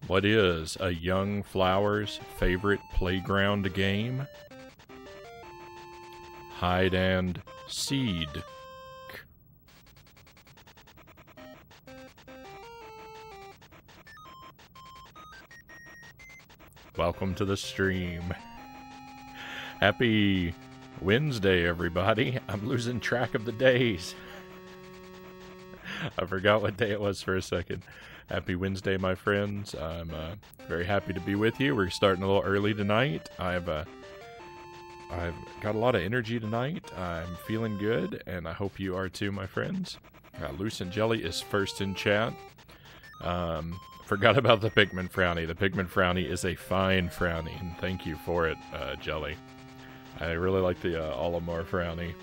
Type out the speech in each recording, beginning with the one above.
What is a young flower's favorite playground game? Hide and seed. Welcome to the stream. Happy Wednesday, everybody. I'm losing track of the days. I forgot what day it was for a second. Happy Wednesday, my friends. I'm very happy to be with you. We're starting a little early tonight. I've got a lot of energy tonight. I'm feeling good, and I hope you are too, my friends. Loose and Jelly is first in chat. Forgot about the Pikmin Frownie. The Pikmin Frownie is a fine Frownie, and thank you for it, Jelly. I really like the Olimar Frownie.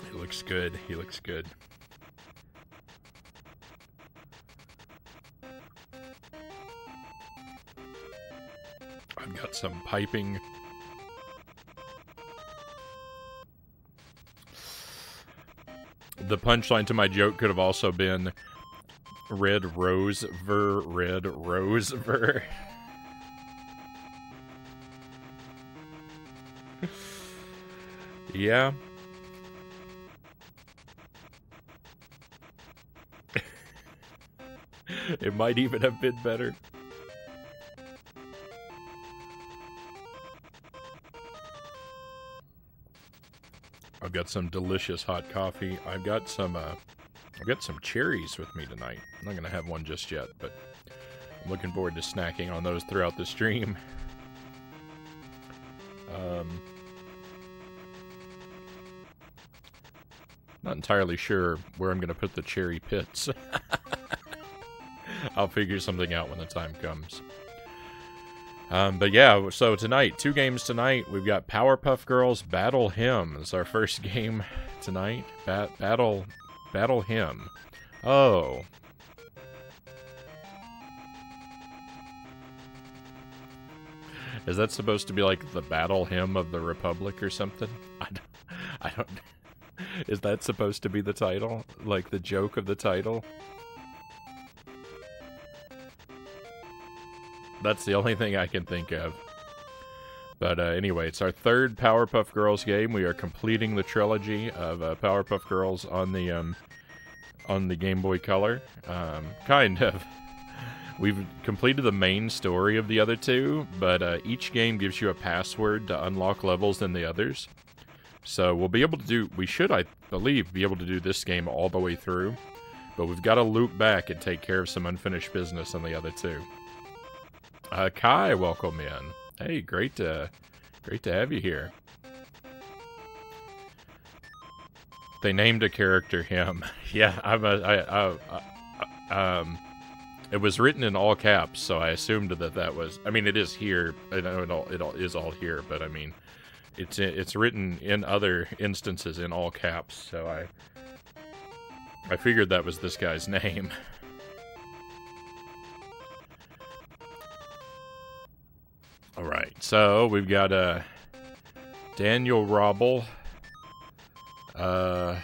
He looks good. He looks good. I've got some piping. The punchline to my joke could have also been Red Rose Ver, Red Rose Ver. Yeah. It might even have been better. I've got some delicious hot coffee. I've got some cherries with me tonight. I'm not gonna have one just yet, but I'm looking forward to snacking on those throughout the stream. Not entirely sure where I'm gonna put the cherry pits. I'll figure something out when the time comes. But yeah, so tonight, 2 games tonight. We've got Powerpuff Girls Battle Hymn. It's our first game tonight. Battle Hymn. Oh. Is that supposed to be like the Battle Hymn of the Republic or something? I don't. Is that supposed to be the title? Like the joke of the title? That's the only thing I can think of. But anyway, it's our 3rd Powerpuff Girls game. We are completing the trilogy of Powerpuff Girls on the Game Boy Color. Kind of. We've completed the main story of the other 2, but each game gives you a password to unlock levels in the others. So we'll be able to do, we should, I believe, be able to do this game all the way through. But we've got to loop back and take care of some unfinished business on the other 2. Kai, welcome in. Hey, great to have you here. They named a character him. Yeah, it was written in all caps, so I assumed that was. I mean, it is here. I know it all is all here, but I mean, it's written in other instances in all caps. So I figured that was this guy's name. Alright, so we've got Daniel Robble. I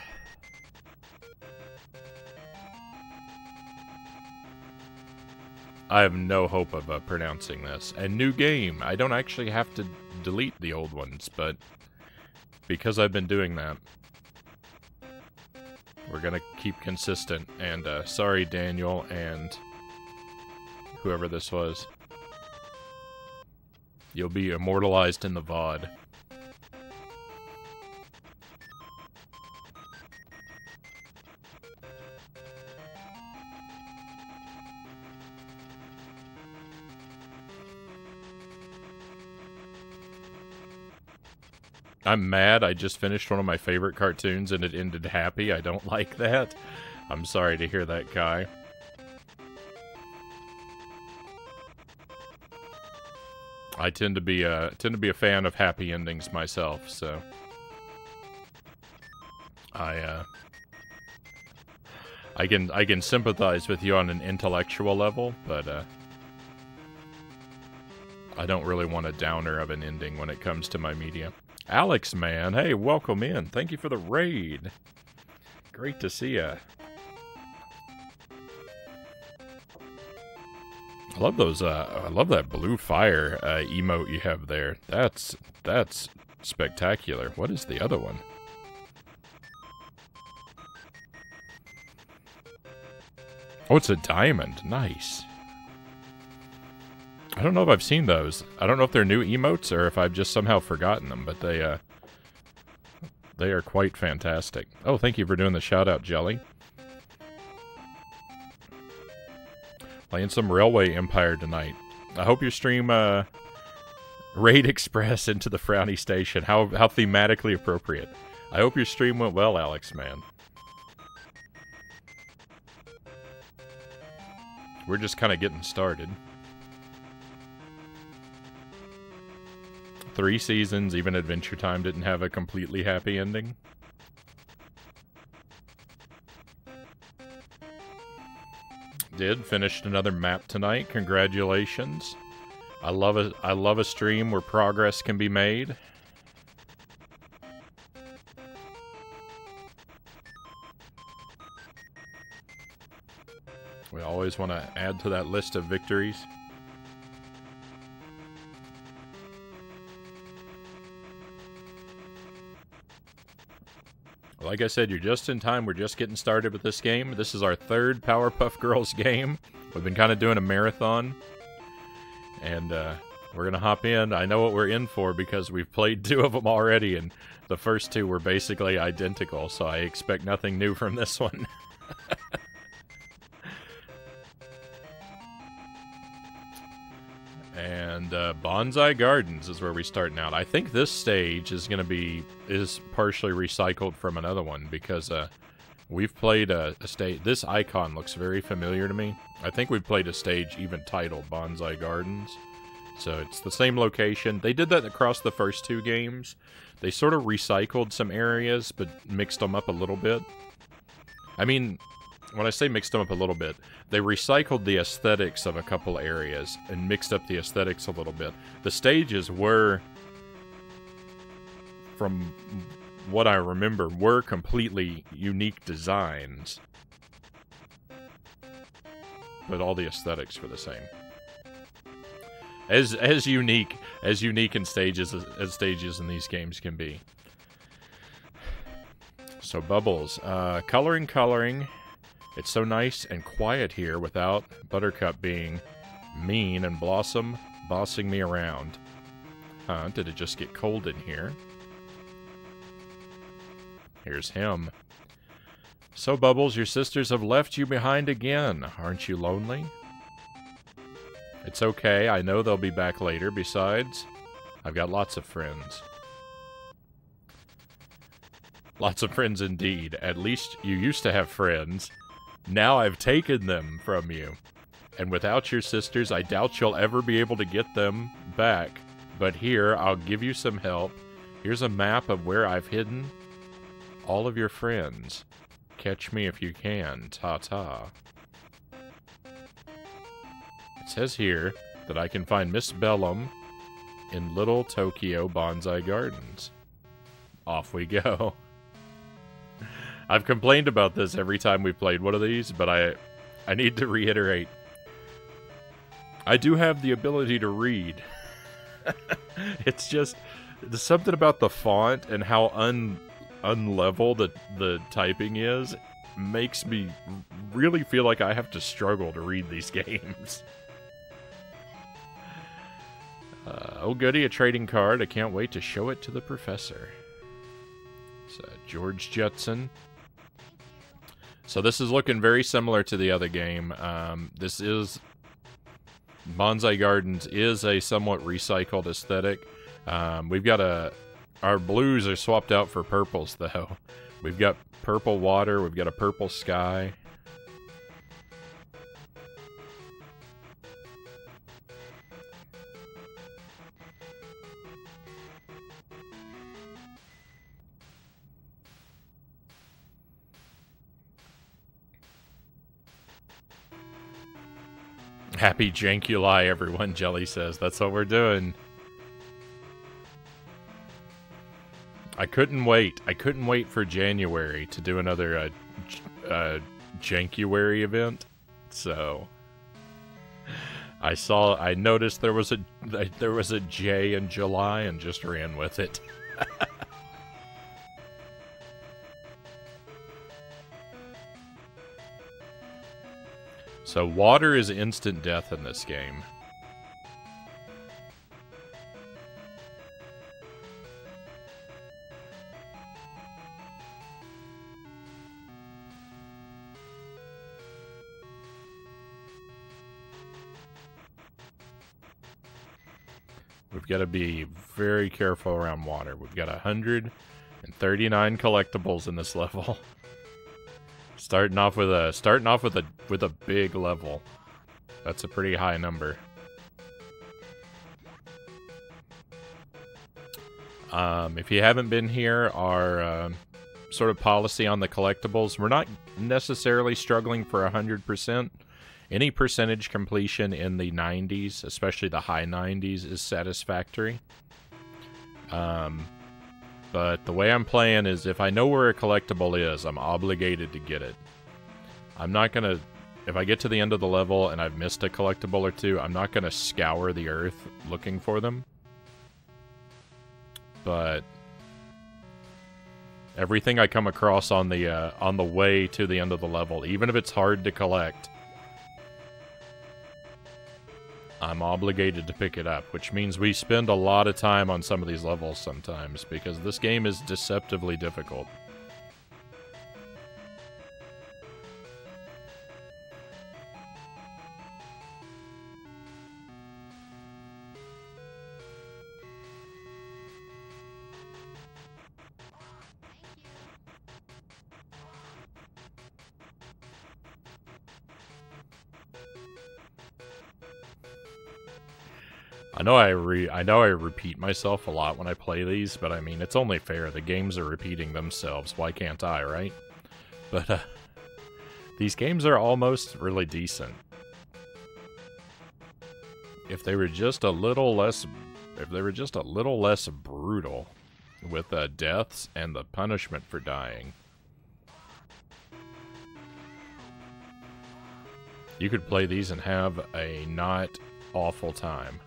have no hope of pronouncing this. A new game. I don't actually have to delete the old ones, but because I've been doing that, we're gonna keep consistent. And sorry, Daniel, and whoever this was. You'll be immortalized in the VOD. I'm mad. I just finished one of my favorite cartoons and it ended happy. I don't like that. I'm sorry to hear that, Kai. I tend to be a fan of happy endings myself, so I can sympathize with you on an intellectual level, but I don't really want a downer of an ending when it comes to my media. Alex, man, hey, welcome in. Thank you for the raid. Great to see ya. I love those, I love that blue fire emote you have there. That's spectacular. What is the other one? Oh, it's a diamond. Nice. I don't know if I've seen those. I don't know if they're new emotes or if I've just somehow forgotten them, but they are quite fantastic. Oh, thank you for doing the shout-out, Jelly. Playing some Railway Empire tonight. I hope you stream Raid Express into the Frownie Station. How thematically appropriate. I hope your stream went well, Alex, man. We're just kind of getting started. 3 seasons, even Adventure Time didn't have a completely happy ending. Finished another map tonight. Congratulations. I love a stream where progress can be made. We always want to add to that list of victories. Like I said, you're just in time. We're just getting started with this game. This is our 3rd Powerpuff Girls game. We've been kind of doing a marathon. And we're going to hop in. I know what we're in for because we've played 2 of them already, and the first 2 were basically identical, so I expect nothing new from this one. And Bonsai Gardens is where we start out. I think this stage is going to be partially recycled from another one because we've played a stage. This icon looks very familiar to me. I think we've played a stage even titled Bonsai Gardens. So it's the same location. They did that across the first 2 games. They sort of recycled some areas but mixed them up a little bit. I mean, when I say mixed them up a little bit, they recycled the aesthetics of a couple areas and mixed up the aesthetics a little bit. The stages were, from what I remember, were completely unique designs. But all the aesthetics were the same. As unique in stages as stages in these games can be. So Bubbles, coloring. It's so nice and quiet here without Buttercup being mean and Blossom bossing me around. Huh, did it just get cold in here? Here's him. So, Bubbles, your sisters have left you behind again. Aren't you lonely? It's okay, I know they'll be back later. Besides, I've got lots of friends. Lots of friends indeed. At least you used to have friends. Now I've taken them from you. And without your sisters, I doubt you'll ever be able to get them back. But here, I'll give you some help. Here's a map of where I've hidden all of your friends. Catch me if you can. Ta-ta. It says here that I can find Miss Bellum in Little Tokyo Bonsai Gardens. Off we go. I've complained about this every time we've played one of these, but I need to reiterate. I do have the ability to read. It's just, there's something about the font and how unlevel the typing is makes me really feel like I have to struggle to read these games. Oh goody, a trading card. I can't wait to show it to the professor. It's George Jetson. So this is looking very similar to the other game. This is... Bonsai Gardens is a somewhat recycled aesthetic. We've got our blues are swapped out for purples, though. We've got purple water, we've got a purple sky. Happy Jankuly, everyone, Jelly says. That's what we're doing. I couldn't wait. I couldn't wait for January to do another Jankuary event. So, I noticed there was a J in July and just ran with it. So water is instant death in this game. We've got to be very careful around water. We've got 139 collectibles in this level. Starting off with a big level. That's a pretty high number. If you haven't been here, our sort of policy on the collectibles, we're not necessarily struggling for 100%. Any percentage completion in the 90s, especially the high 90s, is satisfactory. But the way I'm playing is if I know where a collectible is, I'm obligated to get it. I'm not gonna... If I get to the end of the level and I've missed a collectible or two, I'm not gonna scour the earth looking for them. But everything I come across on the way to the end of the level, even if it's hard to collect, I'm obligated to pick it up, which means we spend a lot of time on some of these levels sometimes, because this game is deceptively difficult. I know I repeat myself a lot when I play these, but I mean, it's only fair. The games are repeating themselves. Why can't I, right? But these games are almost really decent. If they were just a little less brutal with deaths and the punishment for dying, you could play these and have a not awful time.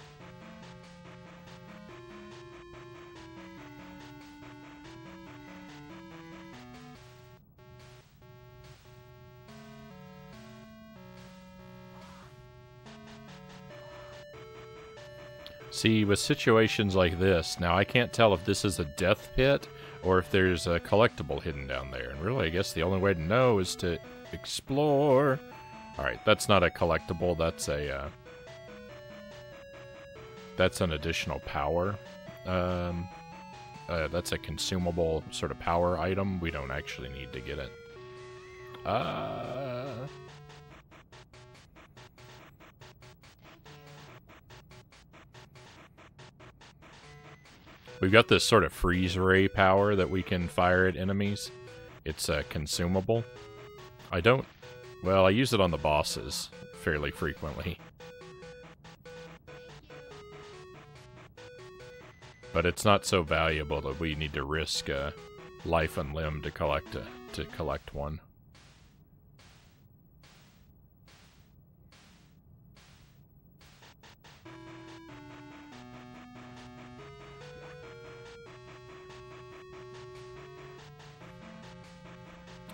See, with situations like this, now I can't tell if this is a death pit or if there's a collectible hidden down there. And really, I guess the only way to know is to explore. Alright, that's not a collectible, that's an additional power. That's a consumable sort of power item. We don't actually need to get it. We've got this sort of freeze ray power that we can fire at enemies. It's consumable. Well, I use it on the bosses fairly frequently. But it's not so valuable that we need to risk life and limb to collect one.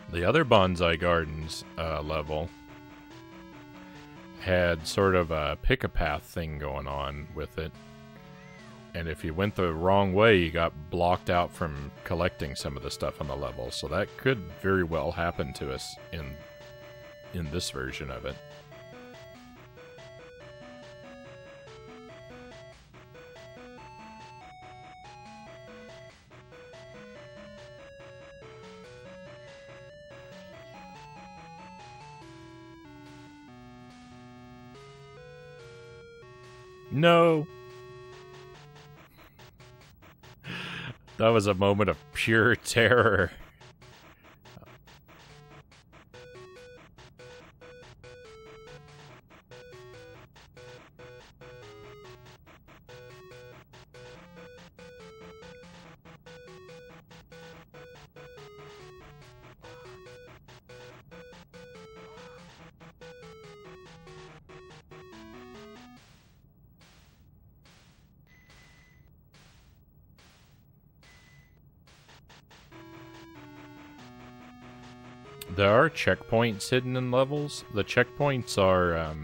The other Bonsai Gardens level had sort of a pick-a-path thing going on with it. And if you went the wrong way, you got blocked out from collecting some of the stuff on the level. So that could very well happen to us in this version of it. No! That was a moment of pure terror. There are checkpoints hidden in levels. The checkpoints are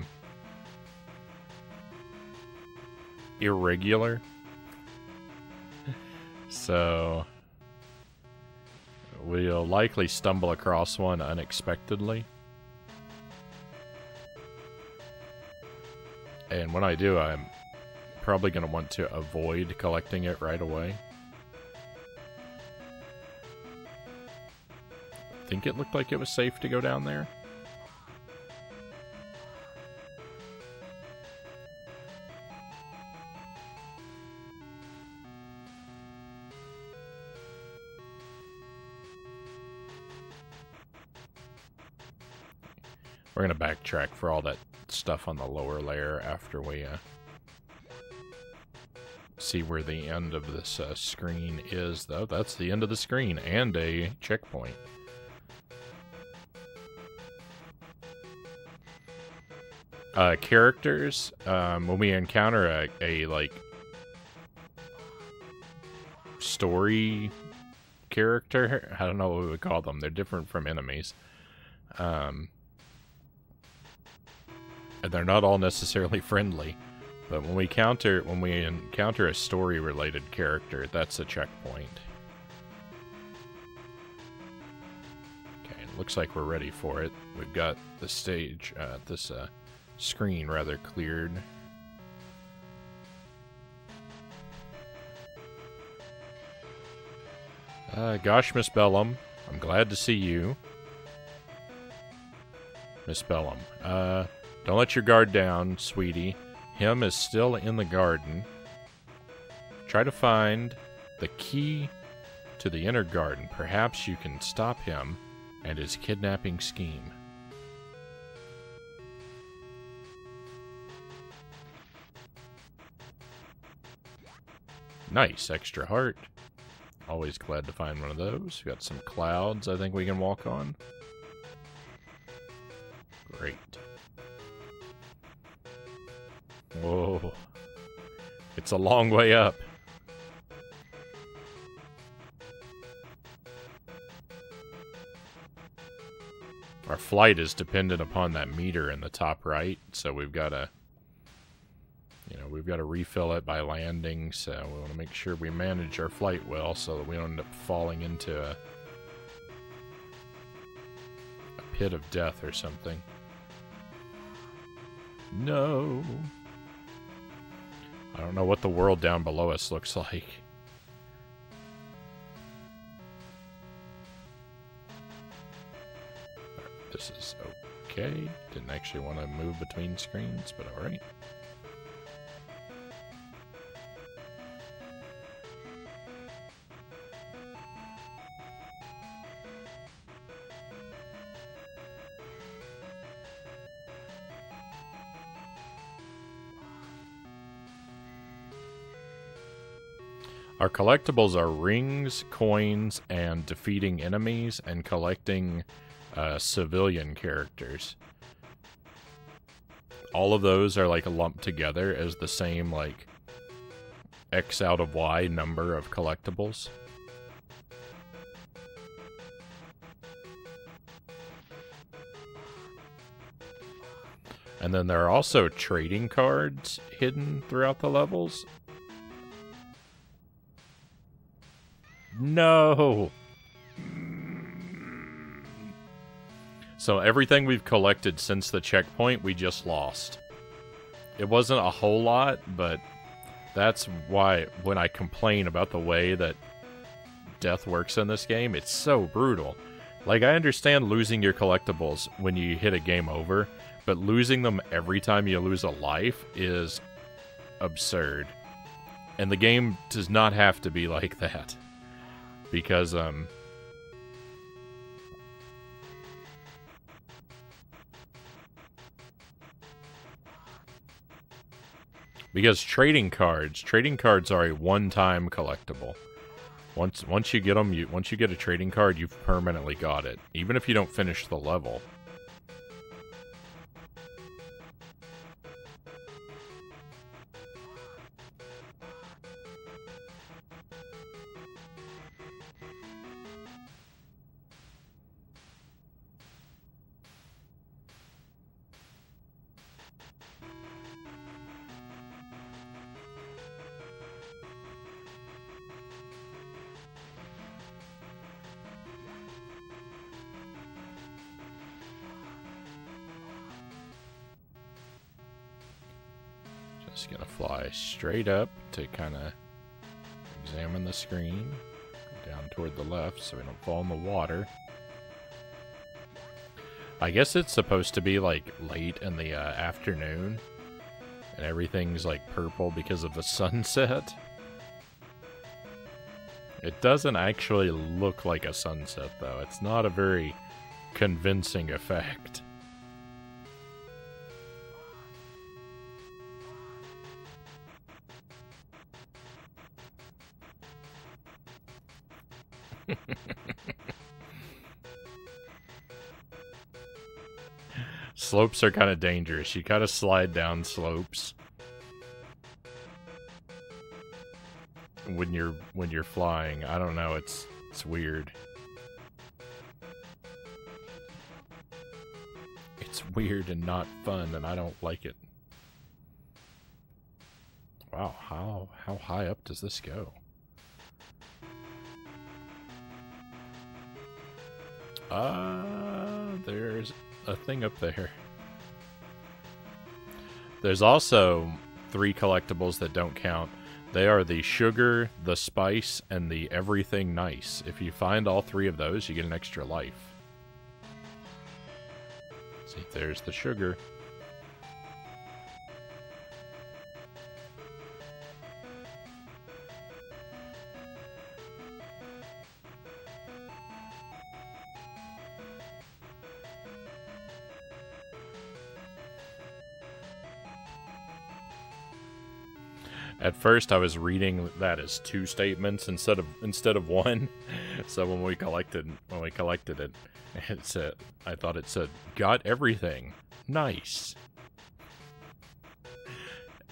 irregular. So we'll likely stumble across one unexpectedly. And when I do, I'm probably going to want to avoid collecting it right away. I think it looked like it was safe to go down there. We're going to backtrack for all that stuff on the lower layer after we see where the end of this screen is, though. That's the end of the screen and a checkpoint. Characters, when we encounter a like story character, I don't know what we would call them. They're different from enemies. And they're not all necessarily friendly, but when we encounter a story-related character, that's a checkpoint. Okay, it looks like we're ready for it. We've got the stage, this screen rather cleared. Gosh, Miss Bellum, I'm glad to see you. Miss Bellum, don't let your guard down, sweetie. Him is still in the garden. Try to find the key to the inner garden. Perhaps you can stop him and his kidnapping scheme. Nice, extra heart. Always glad to find one of those. We got some clouds I think we can walk on. Great. Whoa. It's a long way up. Our flight is dependent upon that meter in the top right, so we've got to, we've got to refill it by landing, so we want to make sure we manage our flight well so that we don't end up falling into a pit of death or something. No. I don't know what the world down below us looks like. This is okay. Didn't actually want to move between screens, but alright. Our collectibles are rings, coins, and defeating enemies, and collecting civilian characters. All of those are like lumped together as the same like X out of Y number of collectibles. And then there are also trading cards hidden throughout the levels. No! So everything we've collected since the checkpoint, we just lost. It wasn't a whole lot, but that's why when I complain about the way that death works in this game, it's so brutal. Like, I understand losing your collectibles when you hit a game over, but losing them every time you lose a life is absurd. And the game does not have to be like that. Because, trading cards are a one-time collectible. Once you get them, once you get a trading card, you've permanently got it, even if you don't finish the level. Just gonna fly straight up to kind of examine the screen. Go down toward the left so we don't fall in the water. I guess it's supposed to be like late in the afternoon. And everything's like purple because of the sunset. It doesn't actually look like a sunset though. It's not a very convincing effect. Slopes are kind of dangerous. You kind of slide down slopes when you're flying. I don't know. It's weird. It's weird and not fun, and I don't like it. Wow, how high up does this go? There's a thing up there. There's also 3 collectibles that don't count. They are the sugar, the spice, and the everything nice. If you find all 3 of those, you get an extra life. See, there's the sugar. At first, I was reading that as 2 statements instead of 1. So when we collected it, it said, I thought it said, "Got everything, nice."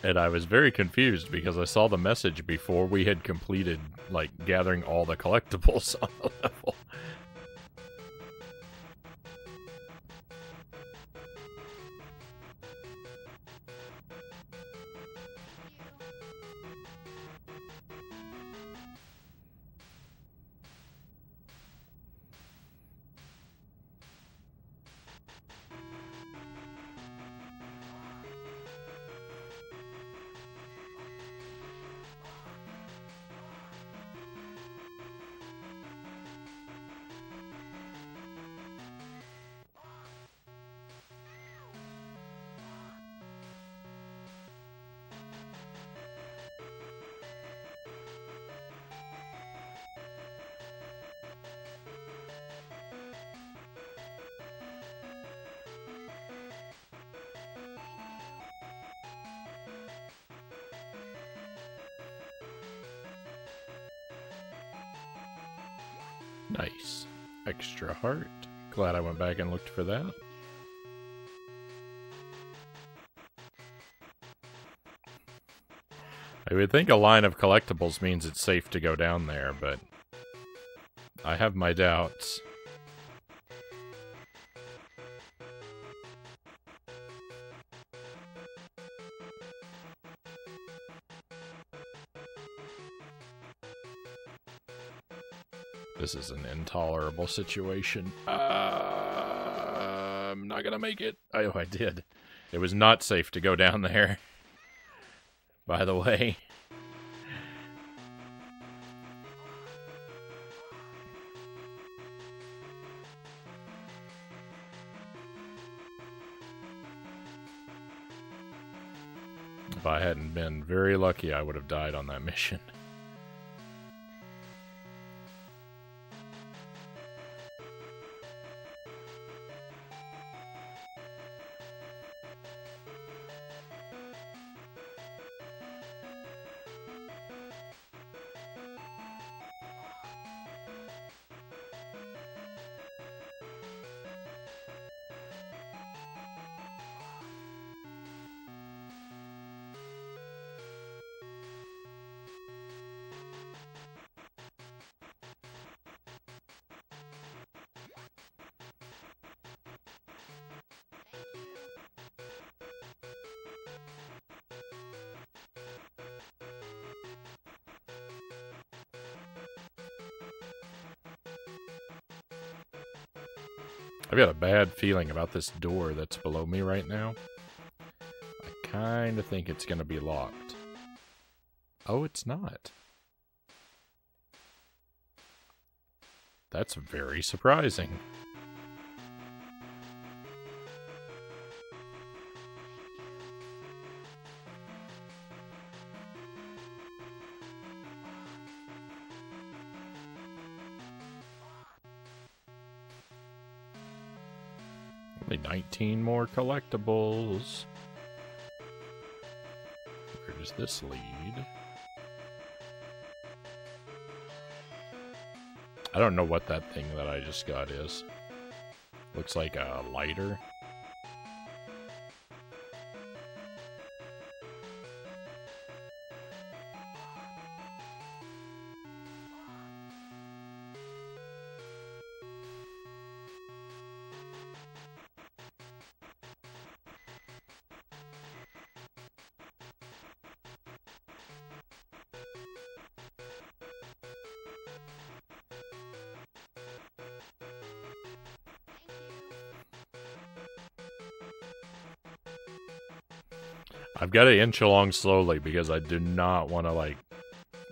And I was very confused because I saw the message before we had completed like gathering all the collectibles on the level. Nice. Extra heart. Glad I went back and looked for that. I would think a line of collectibles means it's safe to go down there, but I have my doubts. This is an intolerable situation. I'm not gonna make it. Oh, I did. It was not safe to go down there. By the way. If I hadn't been very lucky, I would have died on that mission. I've got a bad feeling about this door that's below me right now. I kind of think it's going to be locked. Oh, it's not. That's very surprising. Only 19 more collectibles. Where does this lead? I don't know what that thing that I just got is. Looks like a lighter. I've got to inch along slowly because I do not want to, like,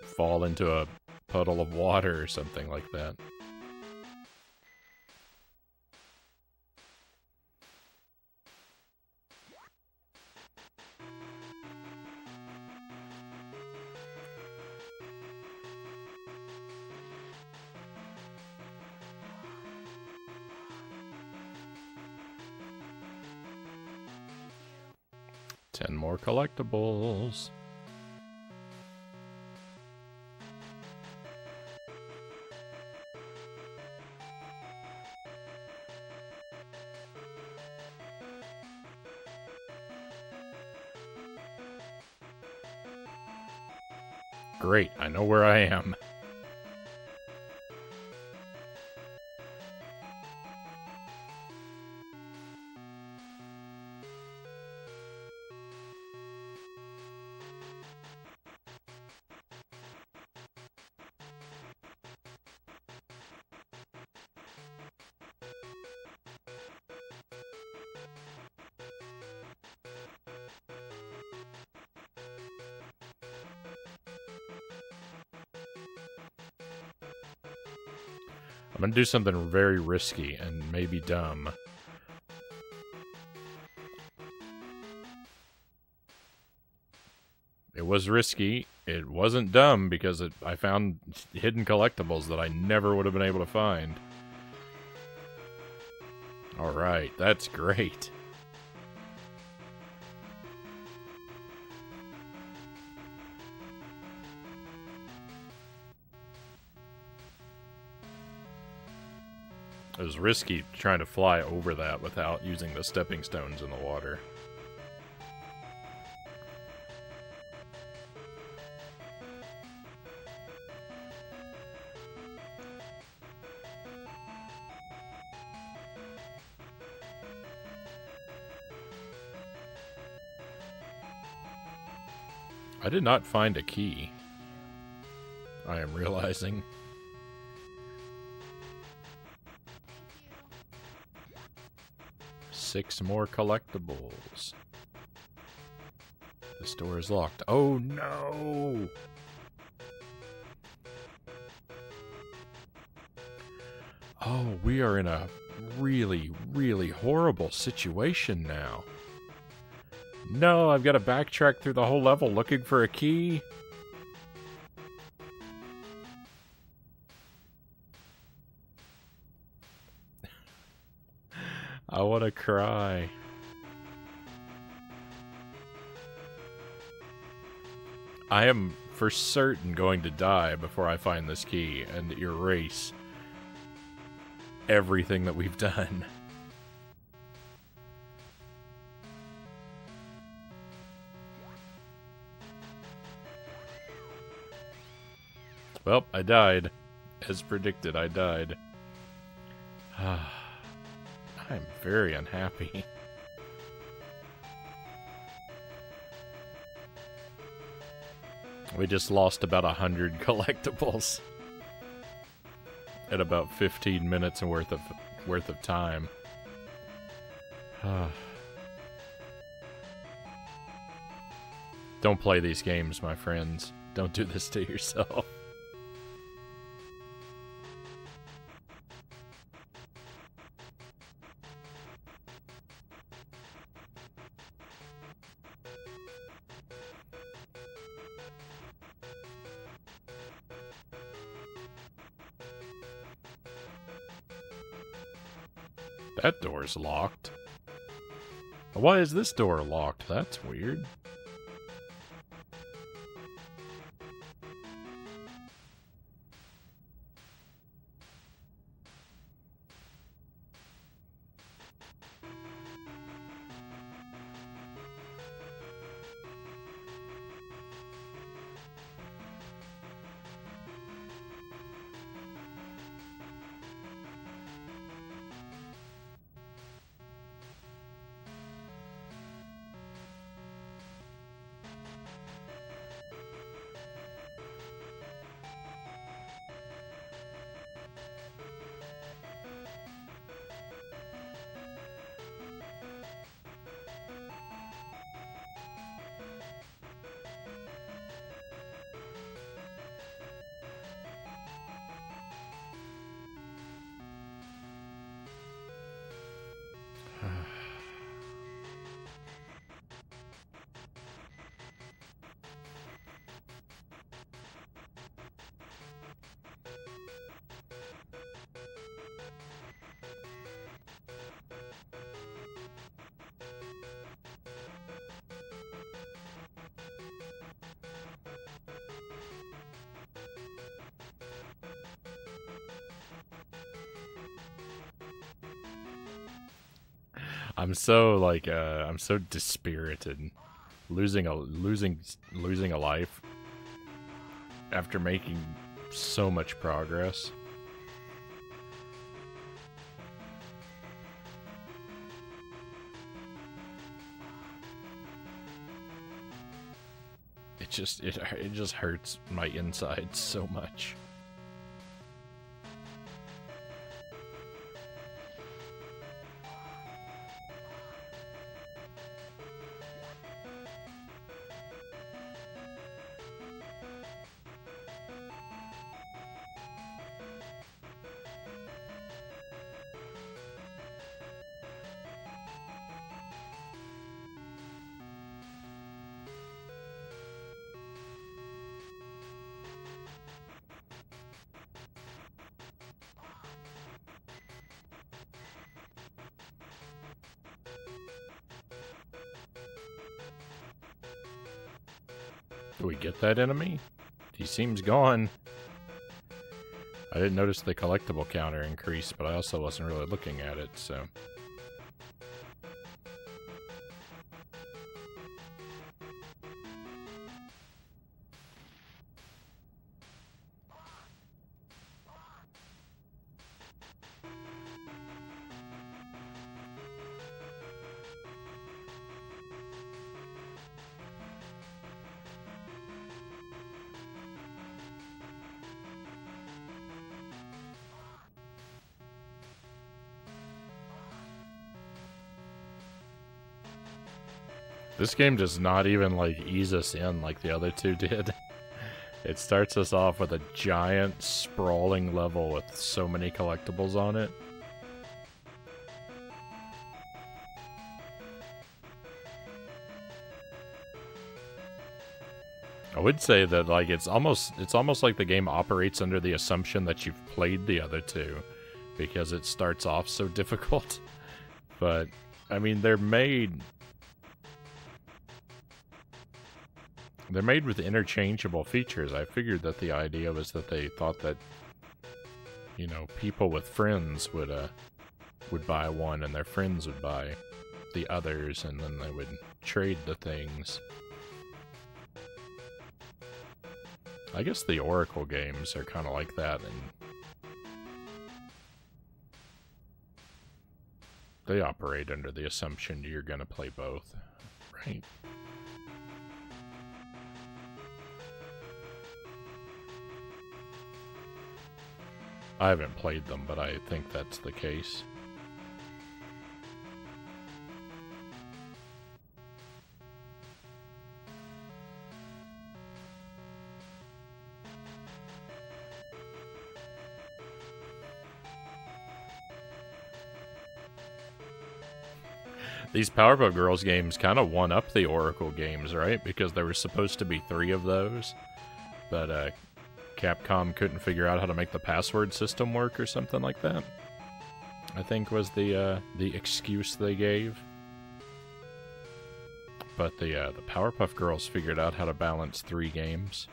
fall into a puddle of water or something like that. More collectibles. Great, I know where I am. I'm gonna do something very risky and maybe dumb. It was risky. It wasn't dumb because I found hidden collectibles that I never would have been able to find. Alright, that's great. It was risky trying to fly over that without using the stepping stones in the water. I did not find a key. I am realizing. Six more collectibles. The store is locked. Oh no! Oh, we are in a really, really horrible situation now. No, I've got to backtrack through the whole level looking for a key. I want to cry. I am for certain going to die before I find this key and erase everything that we've done. Well, I died. As predicted, I died. I'm very unhappy. We just lost about 100 collectibles at about 15 minutes worth of time. Don't play these games, my friends. Don't do this to yourself. That door's locked. Why is this door locked? That's weird. I'm so like I'm so dispirited, losing a life after making so much progress. It just hurts my insides so much. Do we get that enemy? He seems gone. I didn't notice the collectible counter increase, but I also wasn't really looking at it, so... This game does not even, like, ease us in like the other two did. It starts us off with a giant, sprawling level with so many collectibles on it. I would say that, like, it's almost like the game operates under the assumption that you've played the other two, because it starts off so difficult. But, I mean, they're made with interchangeable features. I figured that the idea was that they thought that, you know, people with friends would buy one and their friends would buy the others, and then they would trade the things. I guess the Oracle games are kind of like that, and they operate under the assumption you're going to play both, right? I haven't played them, but I think that's the case. These Powerpuff Girls games kind of one up the Oracle games, right? Because there were supposed to be 3 of those, but Capcom couldn't figure out how to make the password system work or something like that, I think was the excuse they gave. But the Powerpuff Girls figured out how to balance 3 games.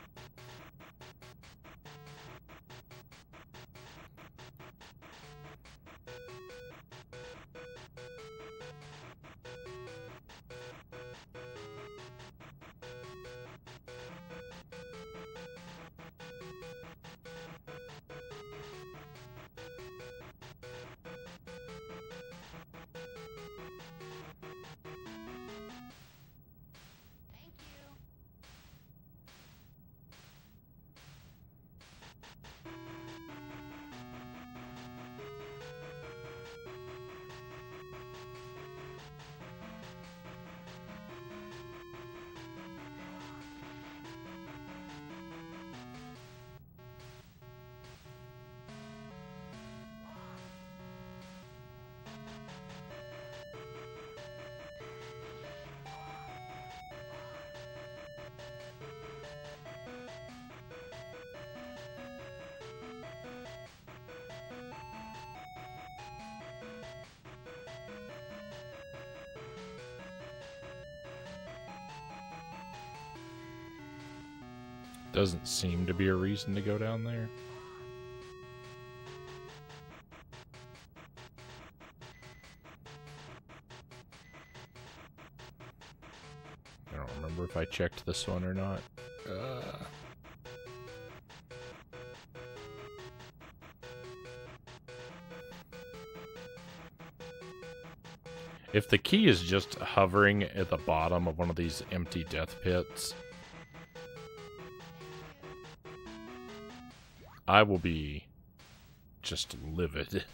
Doesn't seem to be a reason to go down there. I don't remember if I checked this one or not. If the key is just hovering at the bottom of one of these empty death pits, I will be just livid.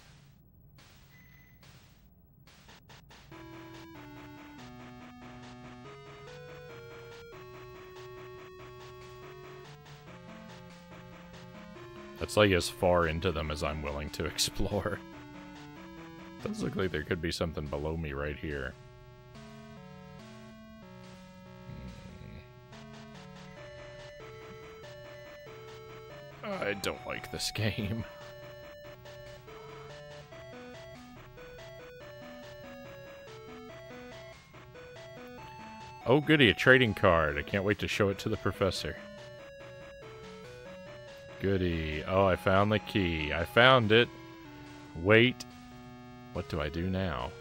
That's like as far into them as I'm willing to explore. Does look like there could be something below me right here. I don't like this game. Oh goody, a trading card. I can't wait to show it to the professor. Goody. Oh, I found the key. I found it. Wait. What do I do now?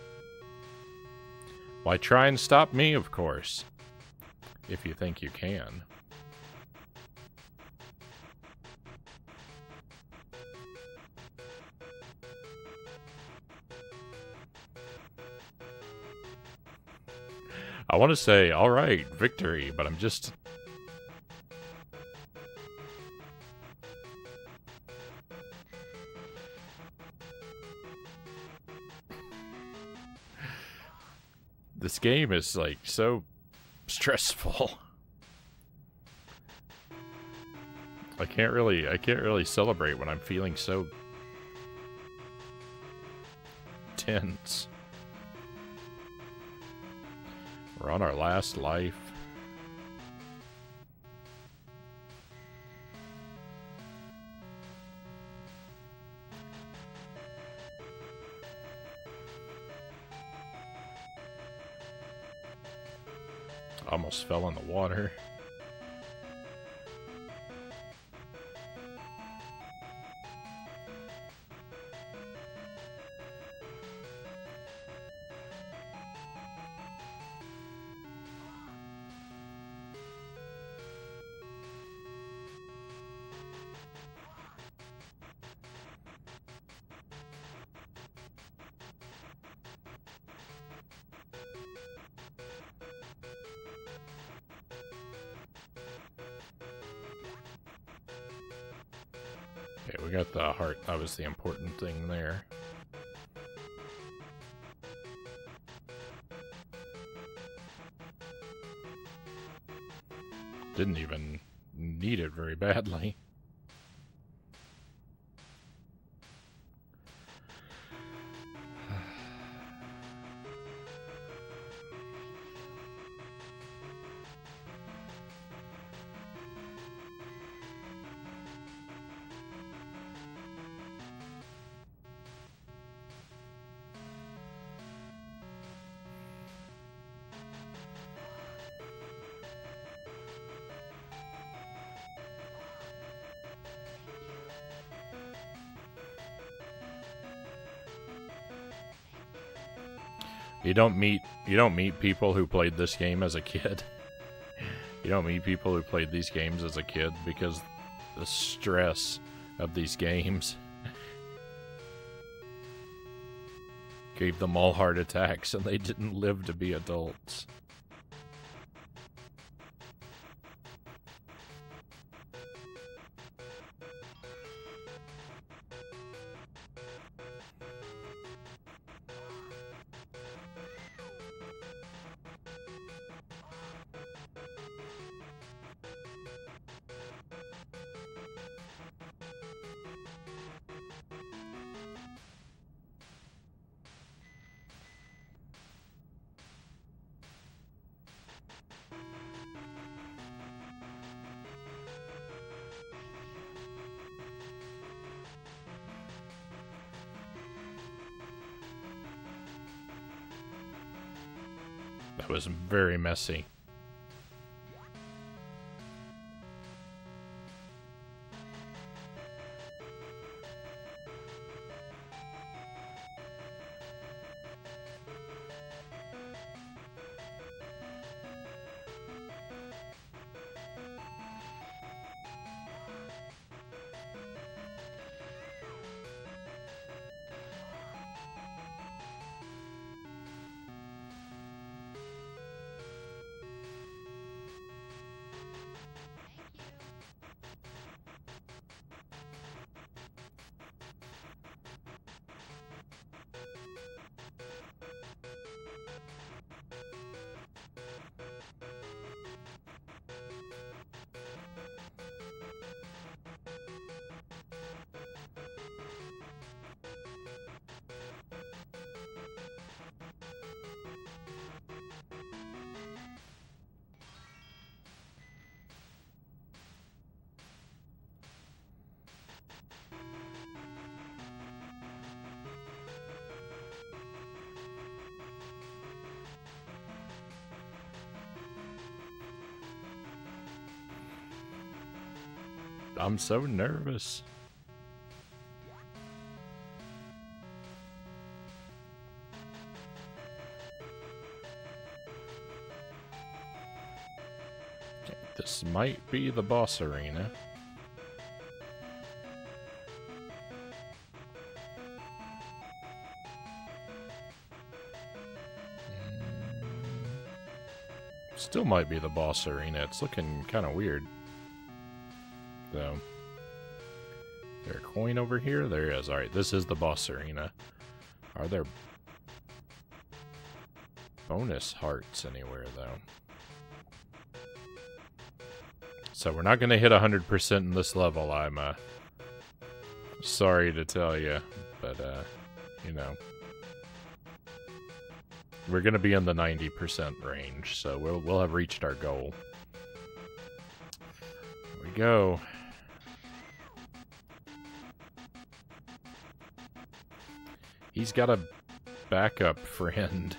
Why, try and stop me, of course. If you think you can. I want to say, alright, victory, but I'm just... This game is, like, so stressful. I can't really celebrate when I'm feeling so tense. We're on our last life. Almost fell in the water. Okay, we got the heart. That was the important thing there. Didn't even need it very badly. You don't meet people who played this game as a kid. You don't meet people who played these games as a kid because the stress of these games gave them all heart attacks and they didn't live to be adults. That was very messy. I'm so nervous. Okay, this might be the boss arena. Still might be the boss arena. It's looking kind of weird. So, is there a coin over here? There is. Alright, this is the boss arena. Are there bonus hearts anywhere, though? So we're not going to hit 100% in this level, I'm sorry to tell you, but, you know. We're going to be in the 90% range, so we'll have reached our goal. Here we go. He's got a backup friend.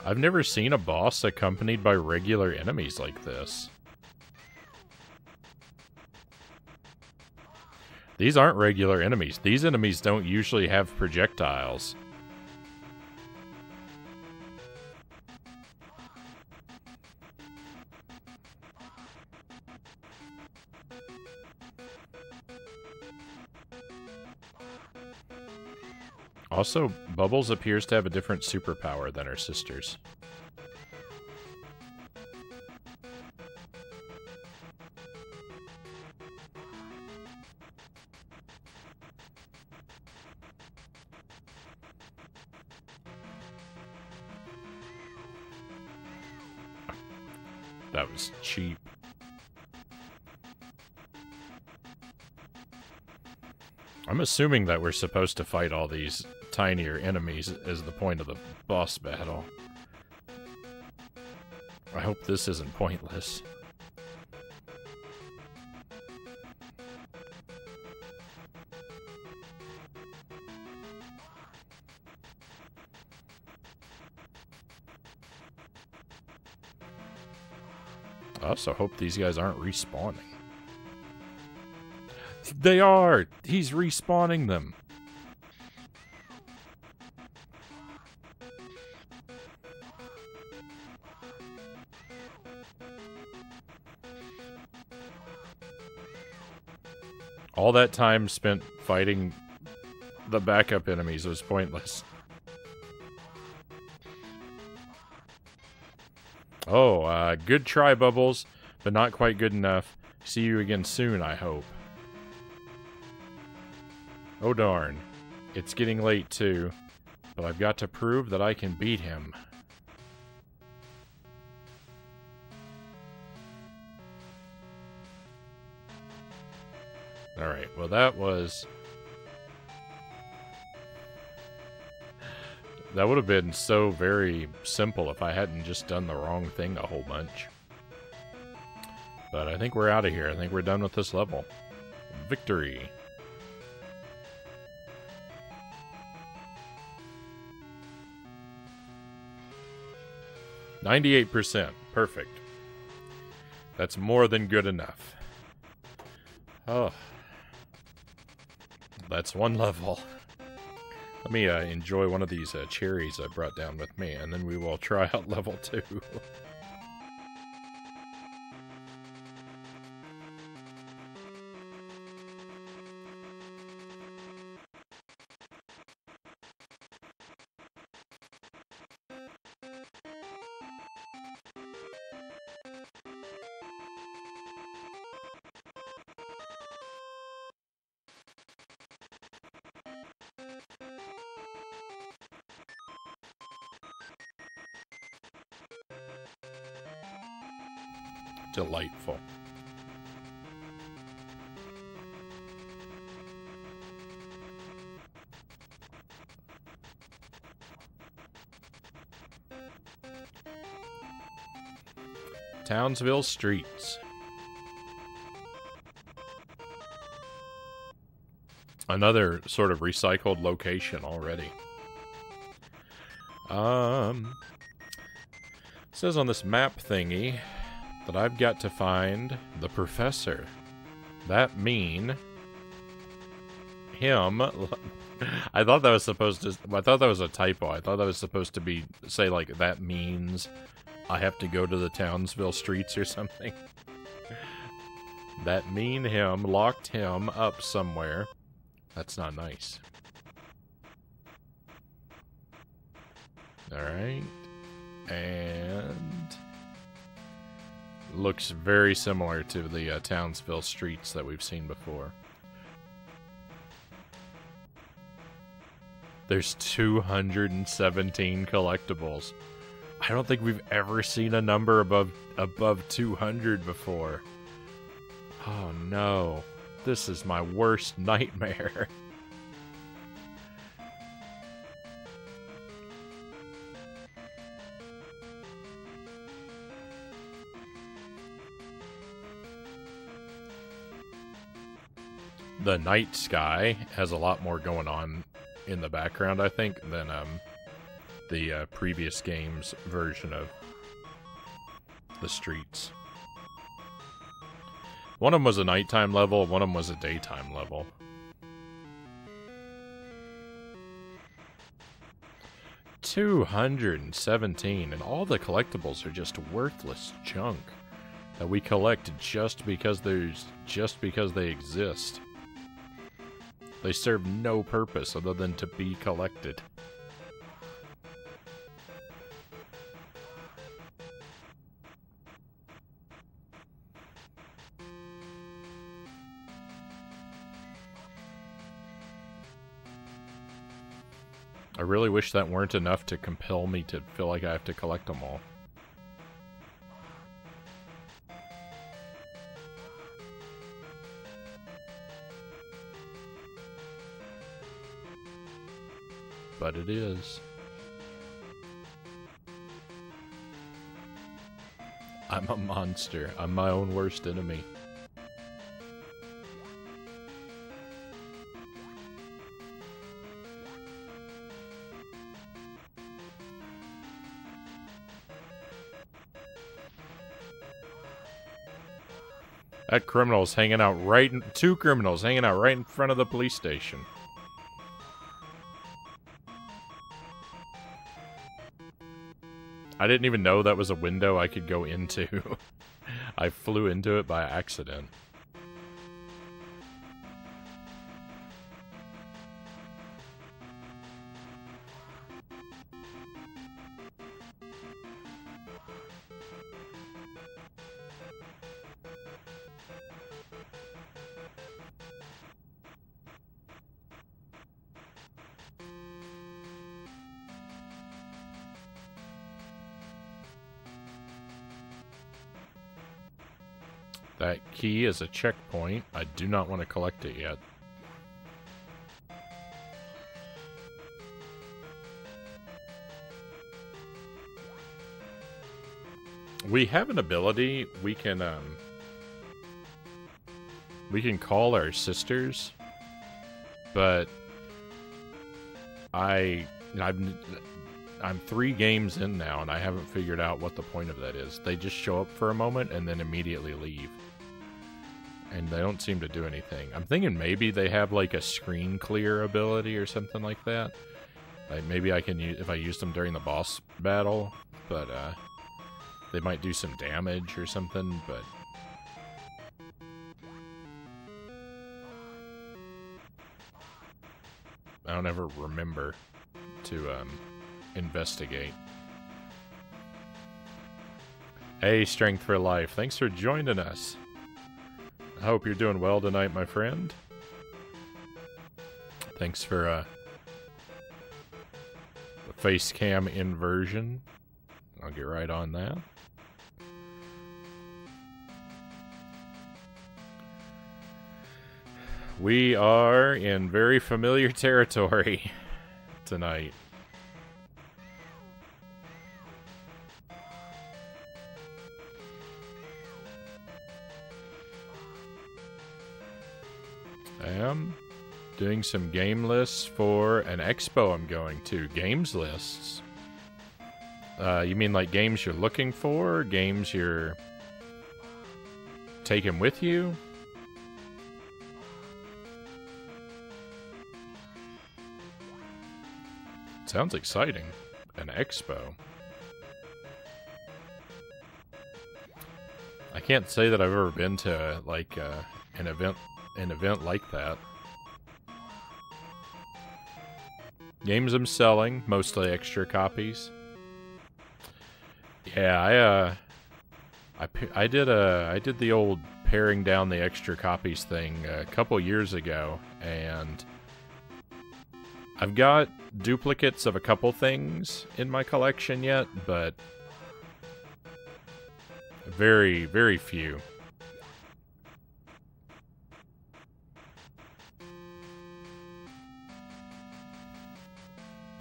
I've never seen a boss accompanied by regular enemies like this. These aren't regular enemies. These enemies don't usually have projectiles. Also, Bubbles appears to have a different superpower than her sisters. That was cheap. I'm assuming that we're supposed to fight all these tinier enemies as the point of the boss battle. I hope this isn't pointless. I also hope these guys aren't respawning. They are! He's respawning them. All that time spent fighting the backup enemies was pointless. Oh, good try, Bubbles, but not quite good enough. See you again soon, I hope. Oh darn. It's getting late too, but I've got to prove that I can beat him. Alright, well that would have been so very simple if I hadn't just done the wrong thing a whole bunch. But I think we're out of here. I think we're done with this level. Victory! %. Perfect. That's more than good enough. Oh. That's one level. Let me enjoy one of these cherries I brought down with me, and then we will try out level 2. Delightful. Townsville streets. Another sort of recycled location already. It says on this map thingy that I've got to find the professor. That mean him. I thought that was supposed to. I thought that was a typo. I thought that was supposed to be say like that means I have to go to the Townsville streets or something. That mean him locked him up somewhere. That's not nice. All right, and looks very similar to the Townsville streets that we've seen before. There's 217 collectibles. I don't think we've ever seen a number above 200 before. Oh no, this is my worst nightmare. The night sky has a lot more going on in the background, I think, than the previous game's version of the streets. One of them was a nighttime level, one of them was a daytime level. $217, and all the collectibles are just worthless junk that we collect just because they exist. They serve no purpose other than to be collected. I really wish that weren't enough to compel me to feel like I have to collect them all. But it is. I'm a monster. I'm my own worst enemy. That criminal's hanging out right in, two criminals hanging out right in front of the police station. I didn't even know that was a window I could go into. I flew into it by accident. That key is a checkpoint. I do not want to collect it yet. We have an ability. We can call our sisters, but I'm 3 games in now, and I haven't figured out what the point of that is. They just show up for a moment and then immediately leave. And they don't seem to do anything. I'm thinking maybe they have like a screen clear ability or something like that. Like maybe I can use, if I use them during the boss battle, but they might do some damage or something, but I don't ever remember to investigate. Hey, Strength for Life, thanks for joining us. I hope you're doing well tonight, my friend. Thanks for the face cam inversion. I'll get right on that. We are in very familiar territory tonight. I am doing some game lists for an expo I'm going to. Games lists. You mean like games you're looking for? Games you're taking with you? Sounds exciting. An expo. I can't say that I've ever been to like an event like that. Games I'm selling, mostly extra copies. Yeah, I did the old paring down the extra copies thing a couple years ago, and I've got duplicates of a couple things in my collection yet, but very, very few.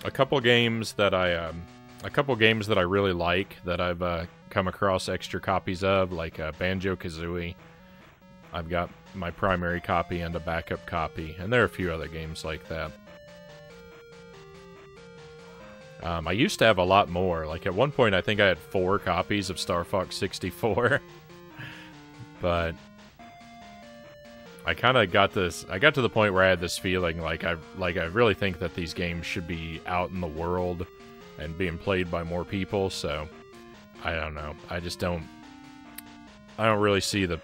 A couple games that I really like that I've come across extra copies of, like Banjo-Kazooie. I've got my primary copy and a backup copy, and there are a few other games like that. I used to have a lot more. Like at one point, I think I had 4 copies of Star Fox 64, but I kind of got this. I got to the point where I had this feeling like I really think that these games should be out in the world and being played by more people. So I don't know. I don't really see the.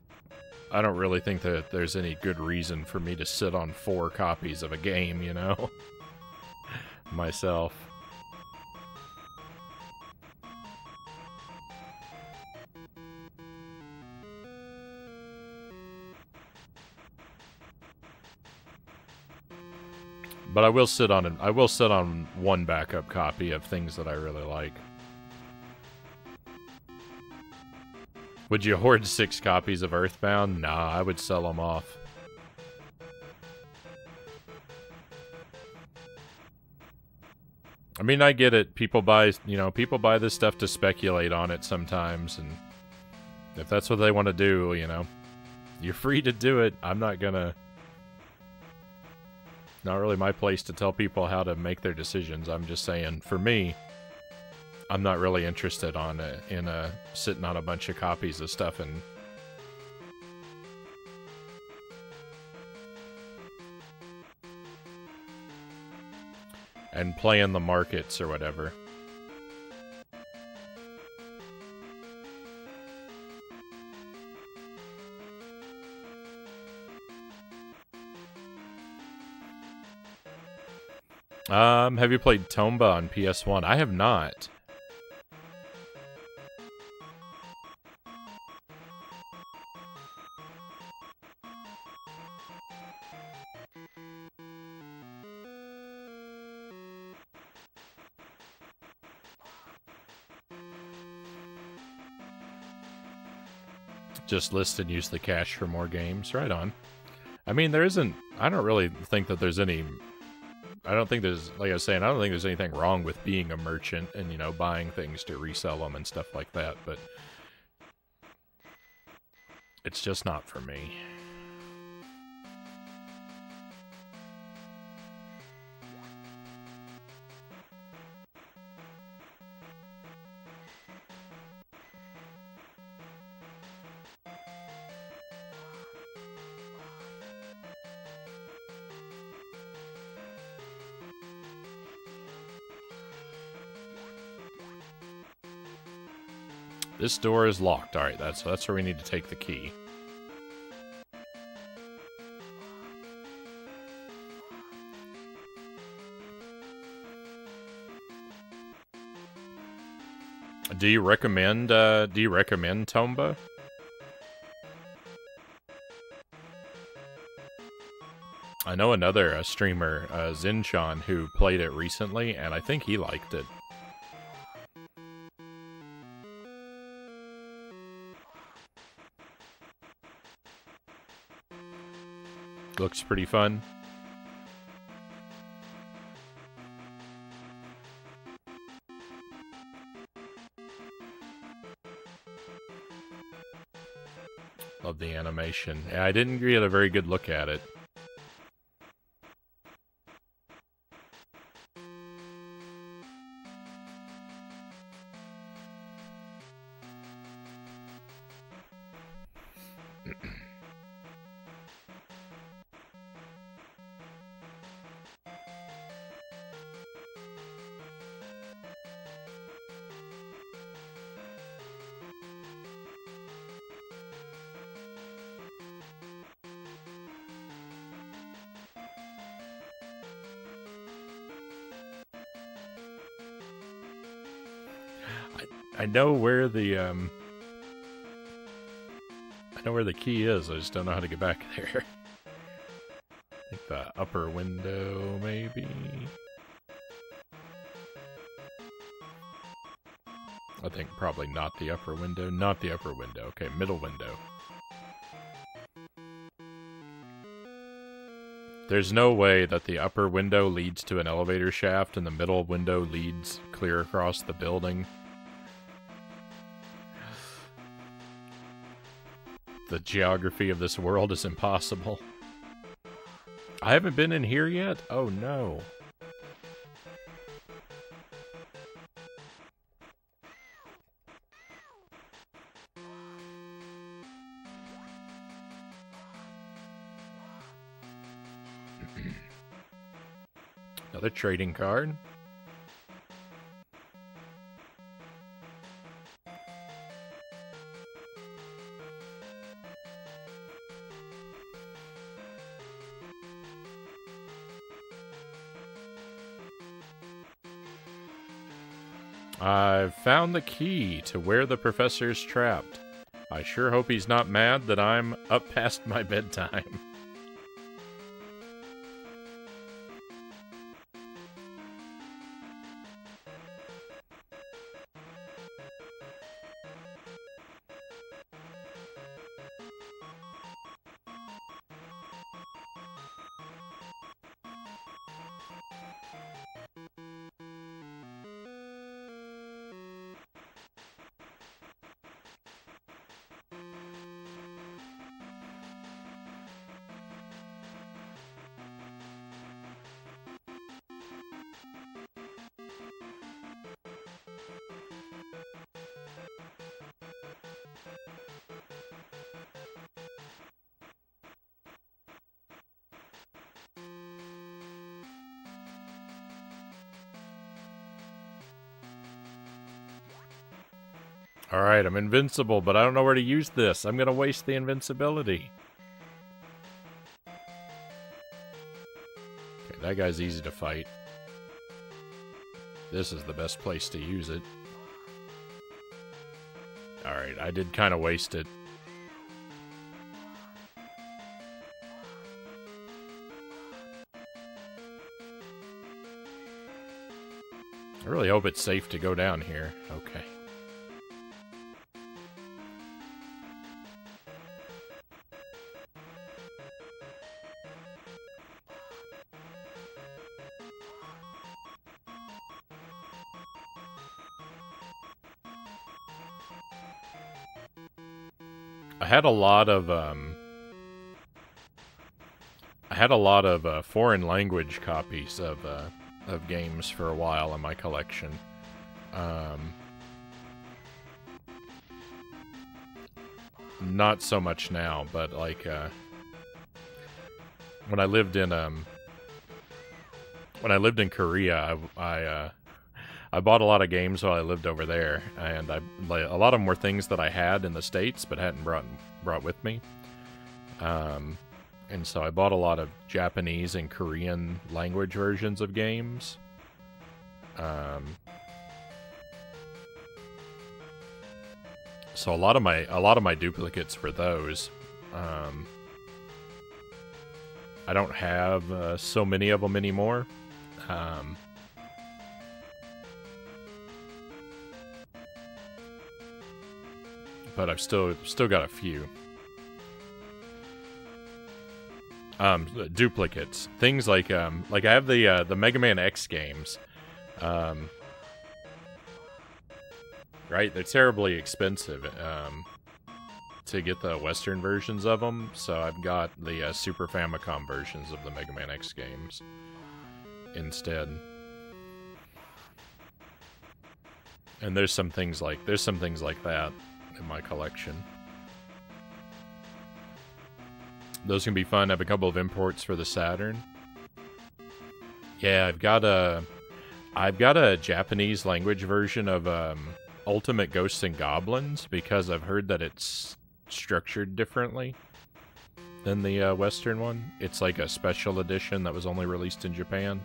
I don't really think that there's any good reason for me to sit on 4 copies of a game, you know, myself. But I will sit on one backup copy of things that I really like. Would you hoard 6 copies of Earthbound? Nah, I would sell them off. I mean, I get it. People buy this stuff to speculate on it sometimes, and if that's what they want to do, you know, you're free to do it. I'm not gonna... Not really my place to tell people how to make their decisions. I'm just saying, for me, I'm not really interested in sitting on a bunch of copies of stuff and and play in the markets or whatever. Have you played Tomba on PS1? I have not. Just list and use the cash for more games. Right on. I mean, there isn't... I don't really think that there's any... I don't think there's... Like I was saying, I don't think there's anything wrong with being a merchant and, you know, buying things to resell them and stuff like that, but... It's just not for me. This door is locked. Alright, that's where we need to take the key. Do you recommend Tomba? I know another streamer, Zinchan, who played it recently, and I think he liked it. Looks pretty fun. Love the animation. Yeah, I didn't get a very good look at it. I know where the key is. I just don't know how to get back there. I think the upper window, maybe. I think probably not the upper window. Not the upper window. Okay, middle window. There's no way that the upper window leads to an elevator shaft and the middle window leads clear across the building. The geography of this world is impossible. I haven't been in here yet? Oh no. Another trading card. I've found the key to where the professor's trapped. I sure hope he's not mad that I'm up past my bedtime. Alright, I'm invincible, but I don't know where to use this. I'm gonna waste the invincibility. Okay, that guy's easy to fight. This is the best place to use it. Alright, I did kind of waste it. I really hope it's safe to go down here. Okay. I had a lot of foreign language copies of games for a while in my collection. Not so much now, but like when I lived in Korea, I bought a lot of games while I lived over there, and a lot of them were things that I had in the States but hadn't brought with me. And so I bought a lot of Japanese and Korean language versions of games. So a lot of my duplicates were those. I don't have so many of them anymore. But I've still got a few. Duplicates. Things like I have the Mega Man X games. Right? They're terribly expensive to get the Western versions of them, so I've got the Super Famicom versions of the Mega Man X games instead. And there's some things like that in my collection. Those can be fun. I have a couple of imports for the Saturn. Yeah, I've got a Japanese language version of Ultimate Ghosts and Goblins, because I've heard that it's structured differently than the Western one. It's like a special edition that was only released in Japan.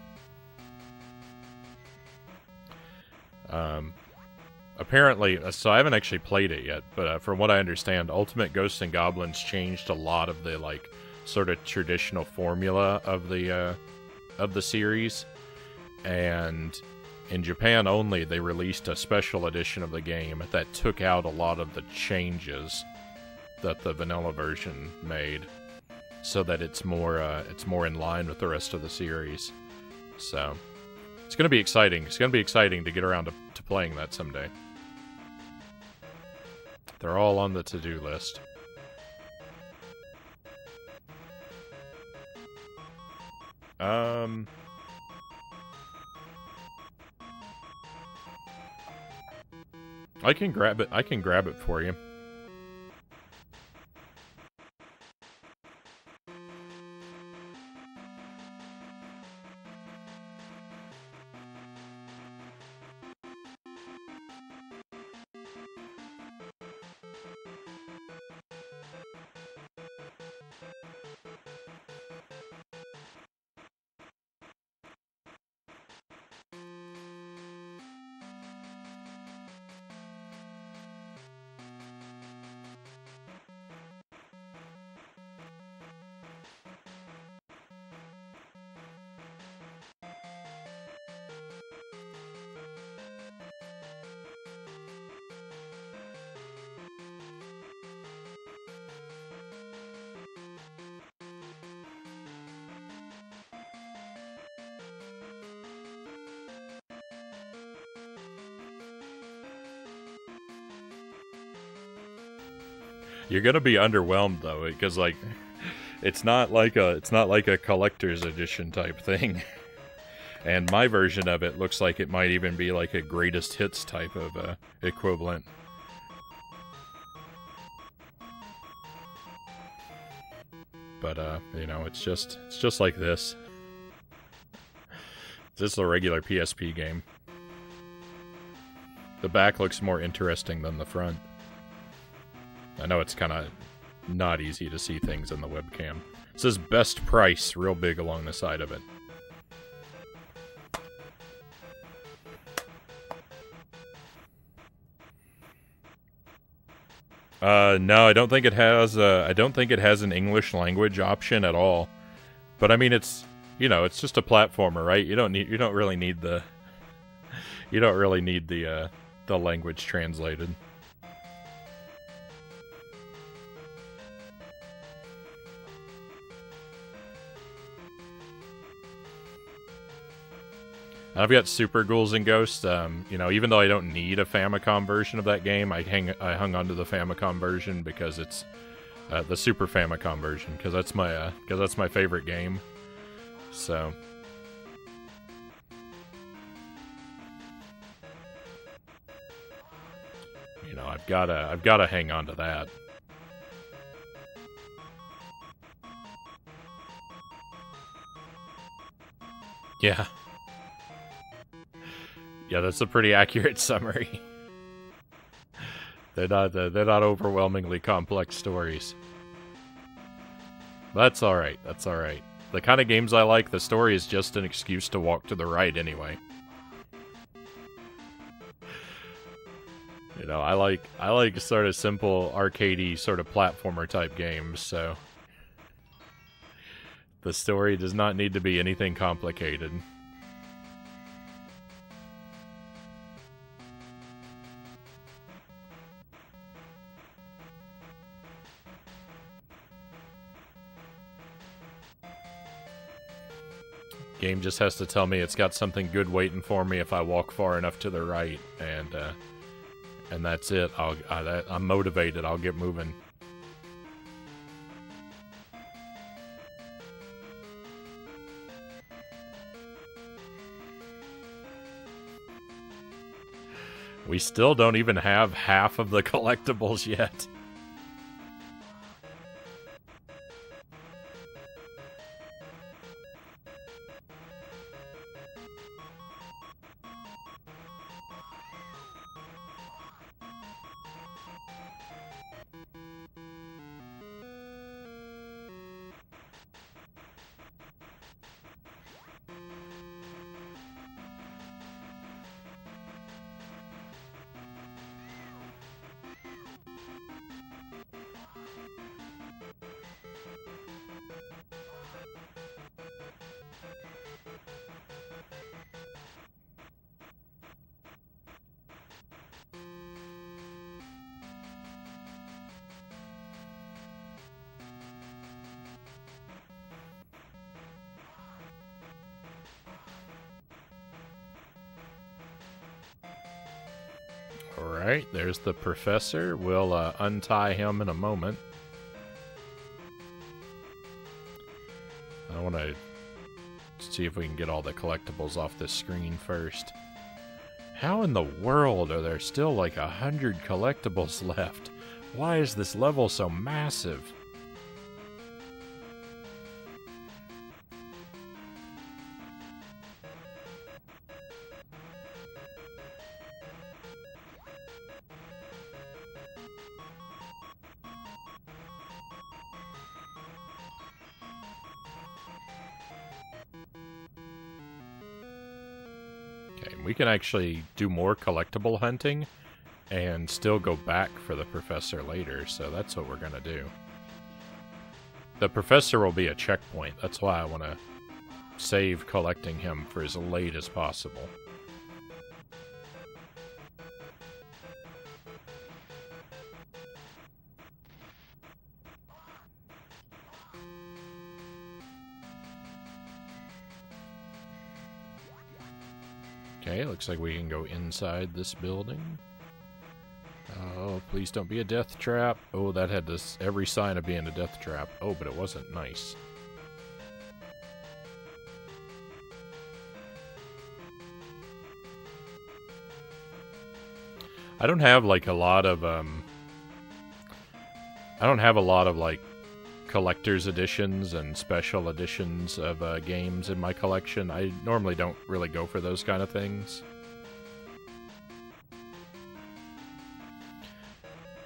Apparently, so I haven't actually played it yet, but from what I understand, Ultimate Ghosts and Goblins changed a lot of the, like, sort of traditional formula of the series, and in Japan only, they released a special edition of the game that took out a lot of the changes that the vanilla version made, so that it's more in line with the rest of the series. So it's going to be exciting. It's going to be exciting to get around to playing that someday. They're all on the to-do list. I can grab it. I can grab it for you. You're gonna be underwhelmed though, because like it's not like a collector's edition type thing. And my version of it looks like it might even be like a greatest hits type of equivalent. But you know, it's just like this. This is a regular PSP game. The back looks more interesting than the front. I know it's kind of not easy to see things in the webcam. It says best price real big along the side of it. No, I don't think it has. I don't think it has an English language option at all. But I mean, it's, you know, it's just a platformer, right? You don't really need the language translated. I've got Super Ghouls and Ghosts. You know, even though I don't need a Famicom version of that game, I hung onto the Famicom version because it's the Super Famicom version, because that's my favorite game. So, you know, I've gotta hang on to that. Yeah. Yeah, that's a pretty accurate summary. They're not overwhelmingly complex stories. That's alright, that's alright. The kind of games I like, the story is just an excuse to walk to the right anyway. You know, I like sort of simple, arcadey, sort of platformer type games, so the story does not need to be anything complicated. Game just has to tell me it's got something good waiting for me if I walk far enough to the right, and that's it. I'm motivated. I'll get moving. We still don't even have half of the collectibles yet. Alright, there's the professor. We'll untie him in a moment. I want to see if we can get all the collectibles off this screen first. How in the world are there still like 100 collectibles left? Why is this level so massive? We can actually do more collectible hunting and still go back for the professor later, so that's what we're gonna do. The professor will be a checkpoint. That's why I want to save collecting him for as late as possible. Okay, looks like we can go inside this building. Oh, please don't be a death trap. Oh, that had this every sign of being a death trap. Oh, but it wasn't nice. I don't have like a lot of like collector's editions and special editions of games in my collection. I normally don't really go for those kind of things.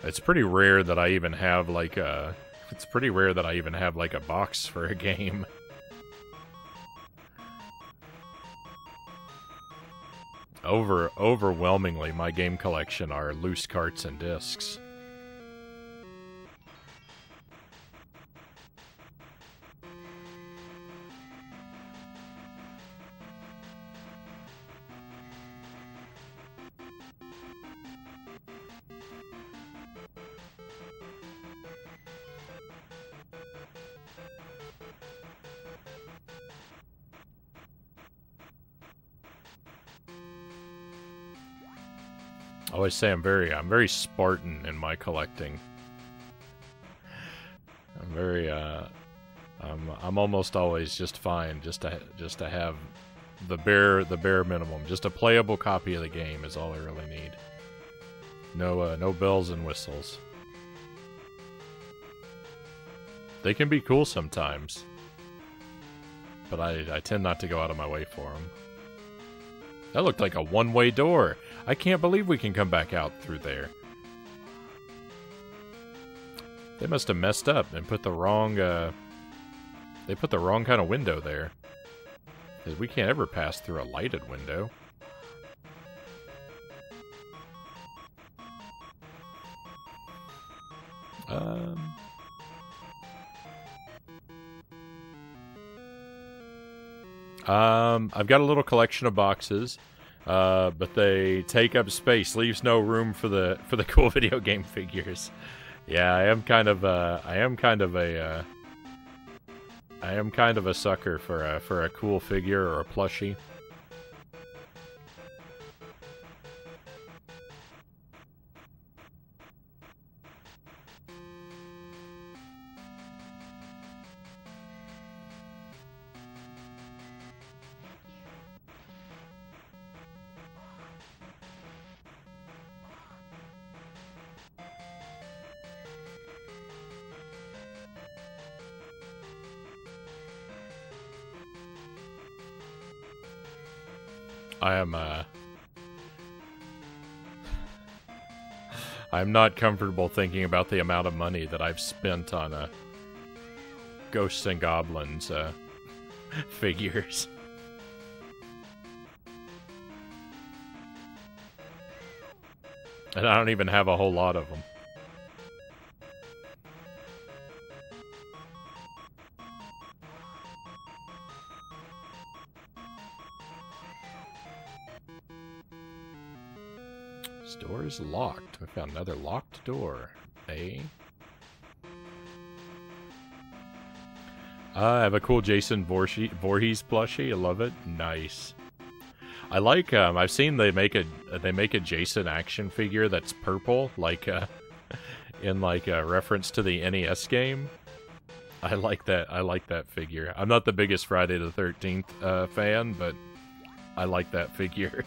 It's pretty rare that I even have like a... It's pretty rare that I even have like a box for a game. Overwhelmingly, my game collection are loose carts and discs. I always say I'm very Spartan in my collecting. I'm very I'm almost always just fine just to have the bare minimum. Just a playable copy of the game is all I really need. No bells and whistles. They can be cool sometimes, but I tend not to go out of my way for them. That looked like a one-way door. I can't believe we can come back out through there. They must have messed up and put the wrong, they put the wrong kind of window there. Because we can't ever pass through a lighted window. I've got a little collection of boxes, but they take up space, leaves no room for the cool video game figures. Yeah, I am kind of a sucker for a cool figure or a plushie. I'm not comfortable thinking about the amount of money that I've spent on Ghosts and Goblins figures. And I don't even have a whole lot of them. This door is locked. I found another locked door. I have a cool Jason Voorhees plushie. I love it. Nice. I like. I've seen they make a Jason action figure that's purple, like in like a reference to the NES game. I like that. I like that figure. I'm not the biggest Friday the 13th fan, but I like that figure.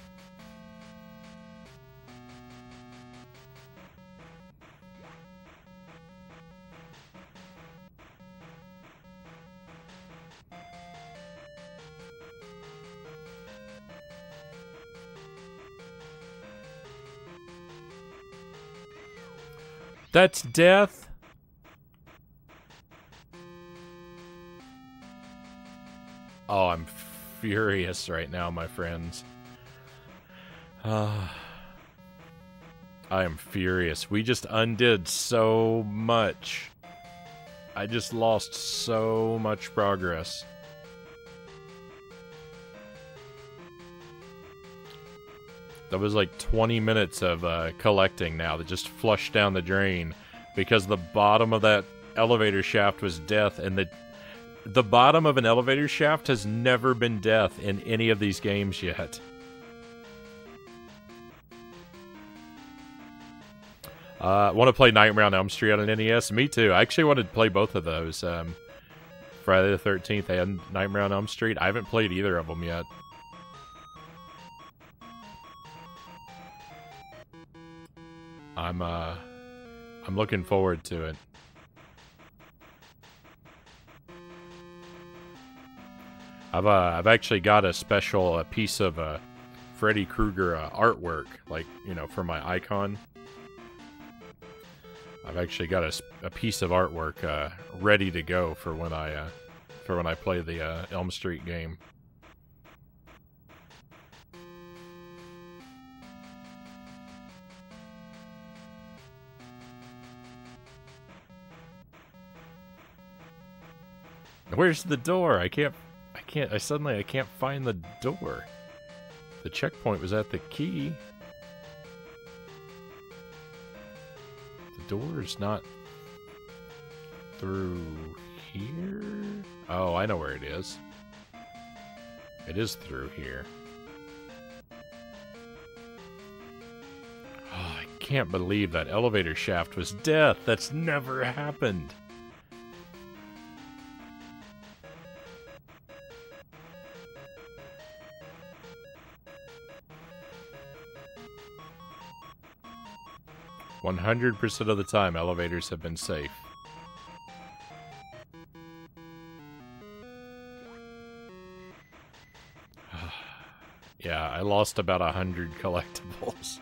That's death? Oh, I'm furious right now, my friends. I am furious. We just undid so much. I just lost so much progress. That was like 20 minutes of collecting now that just flushed down the drain because the bottom of that elevator shaft was death, and the bottom of an elevator shaft has never been death in any of these games yet. Want to play Nightmare on Elm Street on an NES? Me too. I actually wanted to play both of those. Friday the 13th and Nightmare on Elm Street. I haven't played either of them yet. I'm looking forward to it. I've actually got a special piece of Freddy Krueger artwork, like, you know, for my icon. I've actually got a piece of artwork ready to go for when I play the Elm Street game. Where's the door? I can't find the door. The checkpoint was at the key. The door's not through here? Oh, I know where it is. It is through here. Oh, I can't believe that elevator shaft was death. That's never happened. "100% of the time, elevators have been safe." Yeah, I lost about 100 collectibles.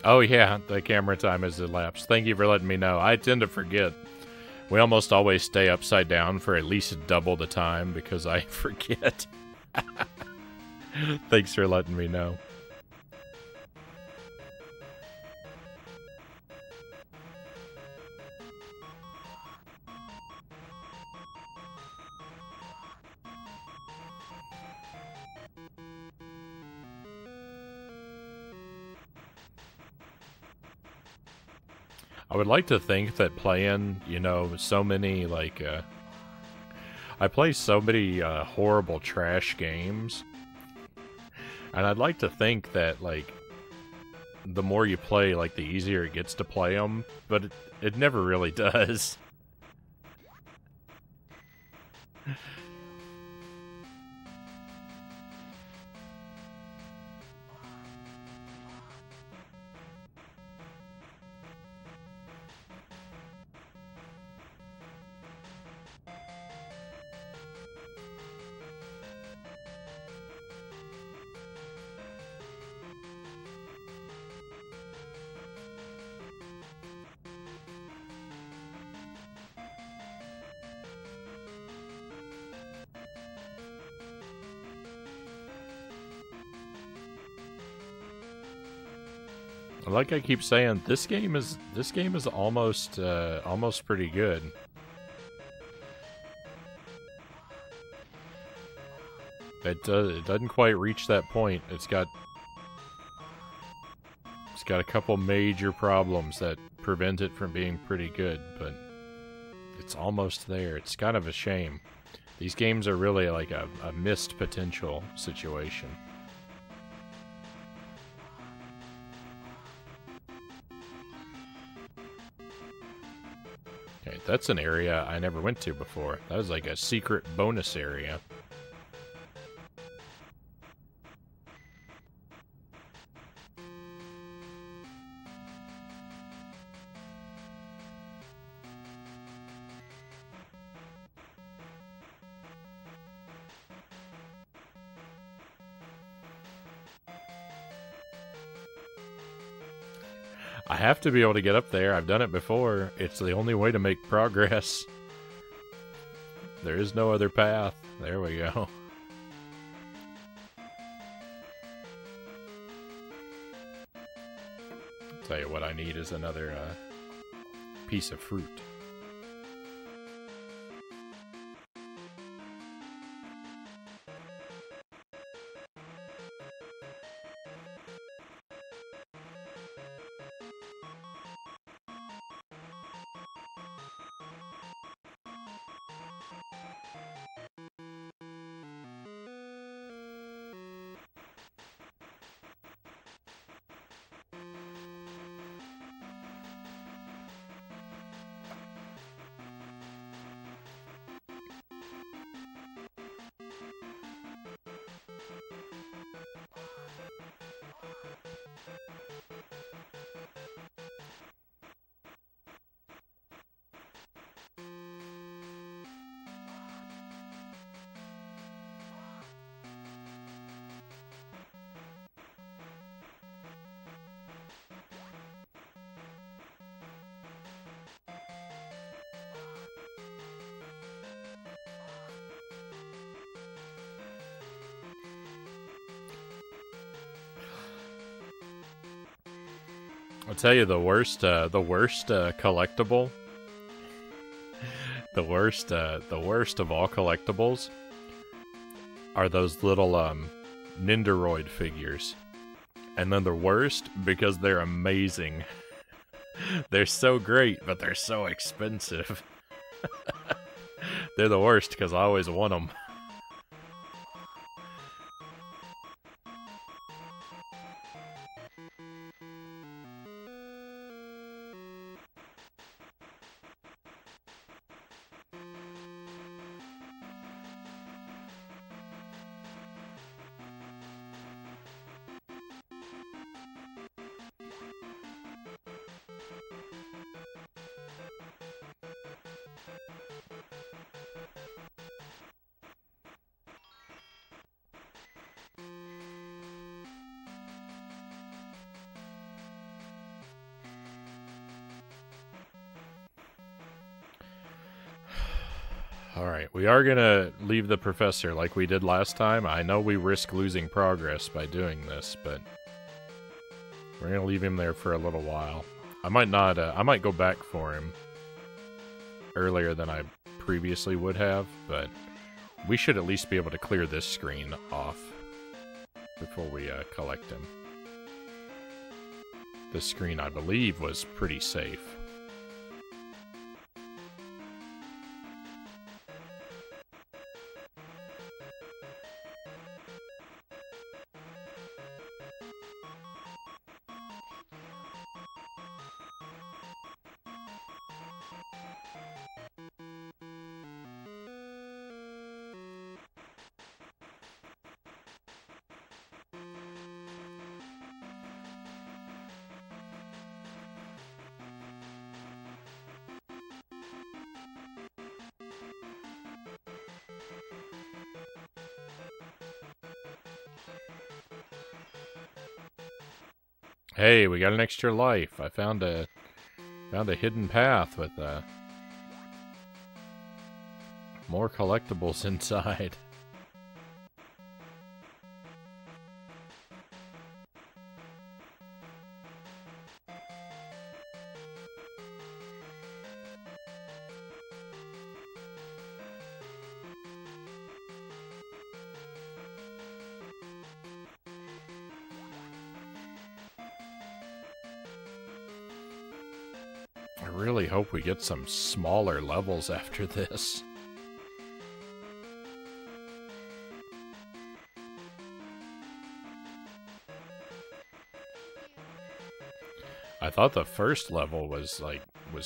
Oh yeah, the camera time has elapsed. Thank you for letting me know. I tend to forget. We almost always stay upside down for at least double the time because I forget. Thanks for letting me know. I would like to think that playing, you know, so many, like, I play so many horrible trash games, and I'd like to think that, like, the more you play, like, the easier it gets to play them, but it never really does. Like I keep saying, this game is almost almost pretty good. It doesn't quite reach that point. It's got a couple major problems that prevent it from being pretty good, but it's almost there. It's kind of a shame. These games are really like a missed potential situation. Okay, that's an area I never went to before. That was like a secret bonus area. I have to be able to get up there. I've done it before. It's the only way to make progress. There is no other path. There we go. Tell you what I need is another piece of fruit. I'll tell you the worst collectible. The worst of all collectibles are those little Nindoroid figures. And then the worst because they're amazing. They're so great, but they're so expensive. They're the worst because I always want them. Alright, we are gonna leave the professor like we did last time. I know we risk losing progress by doing this, but we're gonna leave him there for a little while. I might not, I might go back for him earlier than I previously would have, but we should at least be able to clear this screen off before we collect him. This screen, I believe, was pretty safe. Hey, we got an extra life. I found a hidden path with more collectibles inside. I really hope we get some smaller levels after this. I thought the first level was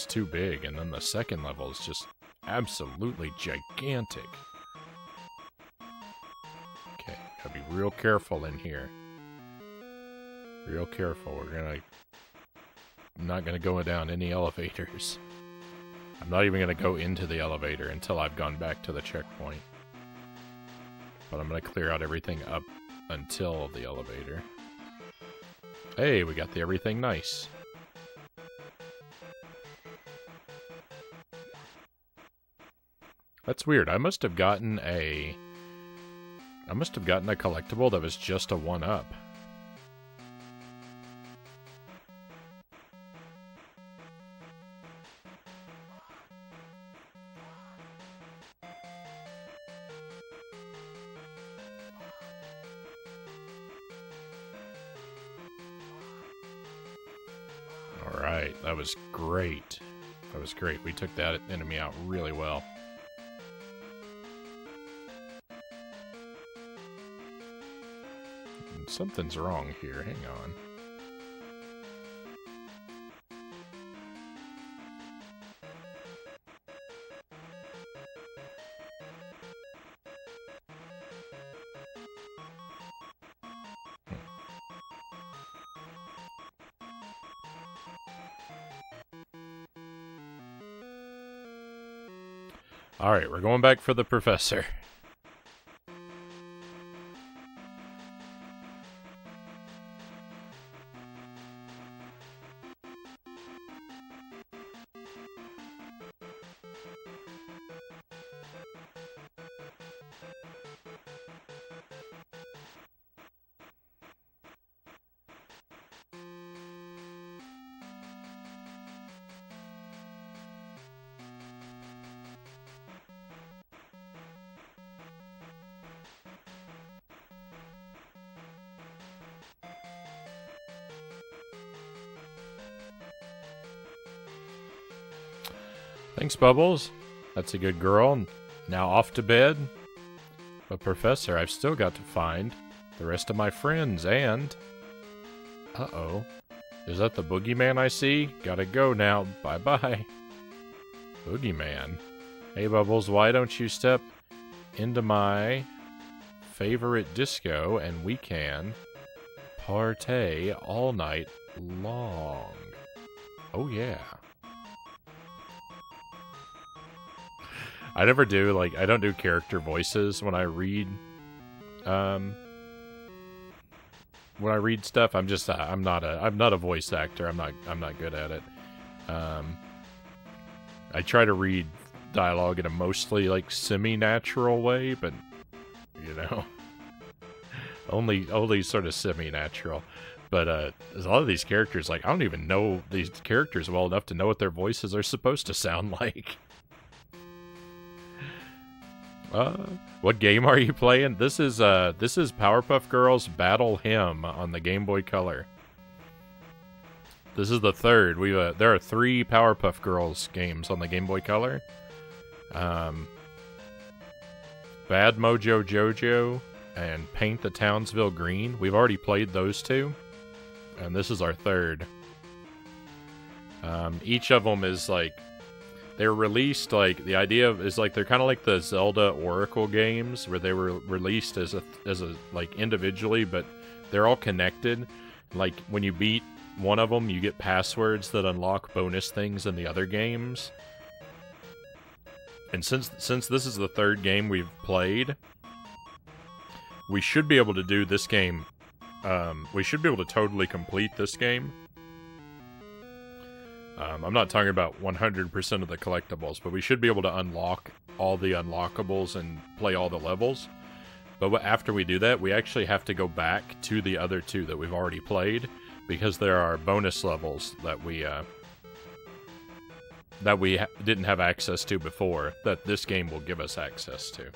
too big, and then the second level is just absolutely gigantic. Okay, gotta be real careful in here. Real careful. I'm not gonna go down any elevators. I'm not even gonna go into the elevator until I've gone back to the checkpoint. But I'm gonna clear out everything up until the elevator. Hey, we got the everything nice. That's weird. I must have gotten a collectible that was just a 1-up. Alright, that was great. That was great. We took that enemy out really well. Something's wrong here. Hang on. Alright, we're going back for the professor. Thanks, Bubbles. That's a good girl. Now off to bed. But Professor, I've still got to find the rest of my friends and... Uh-oh. Is that the boogeyman I see? Gotta go now. Bye-bye. Boogeyman. Hey, Bubbles, why don't you step into my favorite disco and we can partay all night long. Oh, yeah. I never do, like, I don't do character voices when I read, stuff. I'm just, I'm not a voice actor. I'm not good at it. I try to read dialogue in a mostly, like, semi-natural way, but, you know, only sort of semi-natural. But, there's a lot of these characters, like, I don't even know these characters well enough to know what their voices are supposed to sound like. What game are you playing? This is Powerpuff Girls Battle Hymn on the Game Boy Color. This is the third. There are 3 Powerpuff Girls games on the Game Boy Color. Bad Mojo Jojo and Paint the Townsville Green. We've already played those 2, and this is our third. Each of them is like, they're released, like, the idea is like they're kind of like the Zelda Oracle games where they were released as a like individually, but they're all connected. Like when you beat one of them, you get passwords that unlock bonus things in the other games. And since this is the third game we've played, we should be able to do this game. We should be able to totally complete this game. I'm not talking about 100% of the collectibles, but we should be able to unlock all the unlockables and play all the levels. But after we do that, we actually have to go back to the other 2 that we've already played, because there are bonus levels that we didn't have access to before, that this game will give us access to.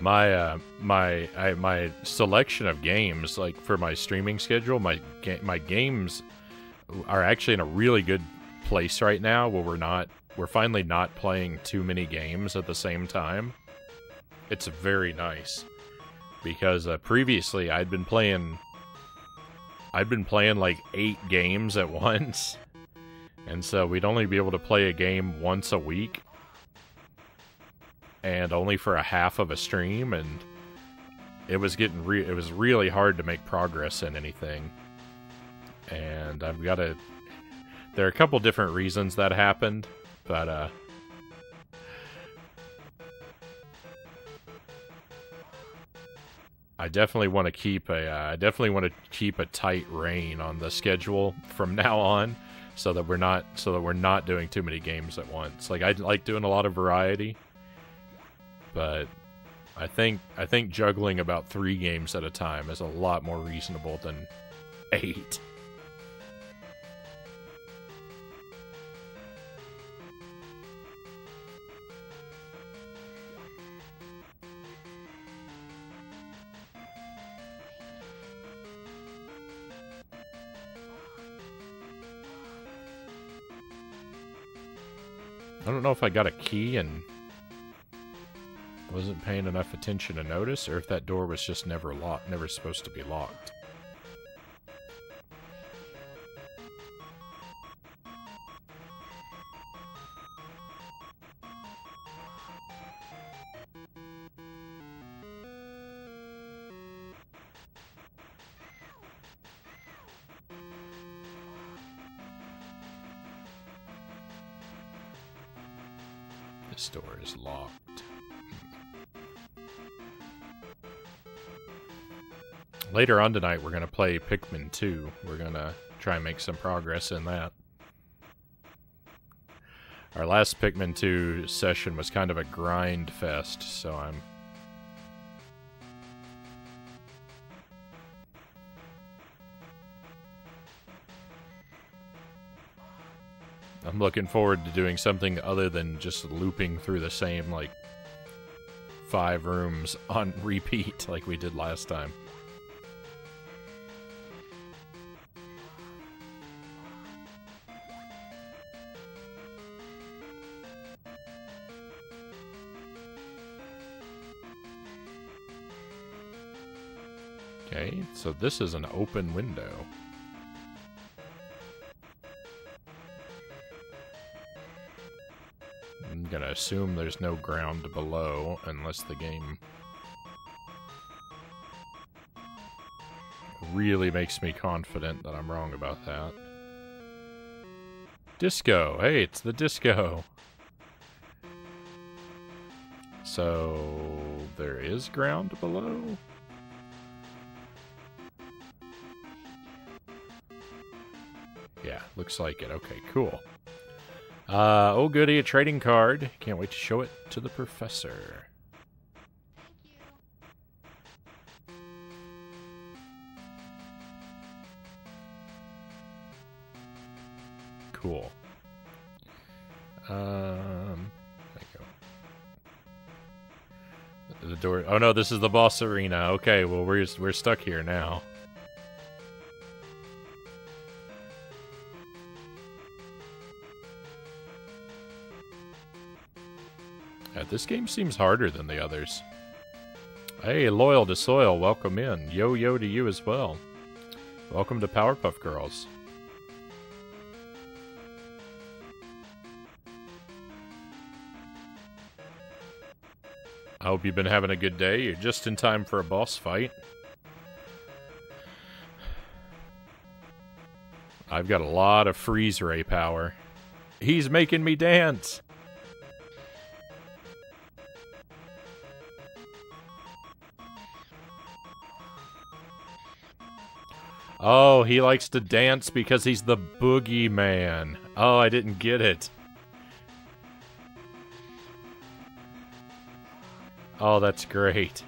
My selection of games, like for my streaming schedule, my games are actually in a really good place right now, where we're finally not playing too many games at the same time. It's very nice, because previously I'd been playing like 8 games at once, and so we'd only be able to play a game once a week. And only for a half of a stream, and it was it was really hard to make progress in anything. And there are a couple different reasons that happened, but I definitely want to keep a tight rein on the schedule from now on, so that we're not doing too many games at once. Like, I like doing a lot of variety. But I think juggling about 3 games at a time is a lot more reasonable than 8. I don't know if I got a key and wasn't paying enough attention to notice, or if that door was just never supposed to be locked. This door is locked. Later on tonight, we're going to play Pikmin 2. We're going to try and make some progress in that. Our last Pikmin 2 session was kind of a grind fest, so I'm looking forward to doing something other than just looping through the same, like, 5 rooms on repeat like we did last time. Okay, so this is an open window. I'm gonna assume there's no ground below unless the game really makes me confident that I'm wrong about that. Disco! Hey, it's the disco! So, there is ground below? Yeah, looks like it. Okay, cool. Oh goody, a trading card. Can't wait to show it to the professor. Cool. There you go. The door. Oh no, this is the boss arena. Okay, well we're stuck here now. This game seems harder than the others. Hey, Loyal to Soil, welcome in. Yo-yo to you as well. Welcome to Powerpuff Girls. I hope you've been having a good day. You're just in time for a boss fight. I've got a lot of freeze ray power. He's making me dance! Oh, he likes to dance because he's the boogeyman. Oh, I didn't get it. Oh, that's great.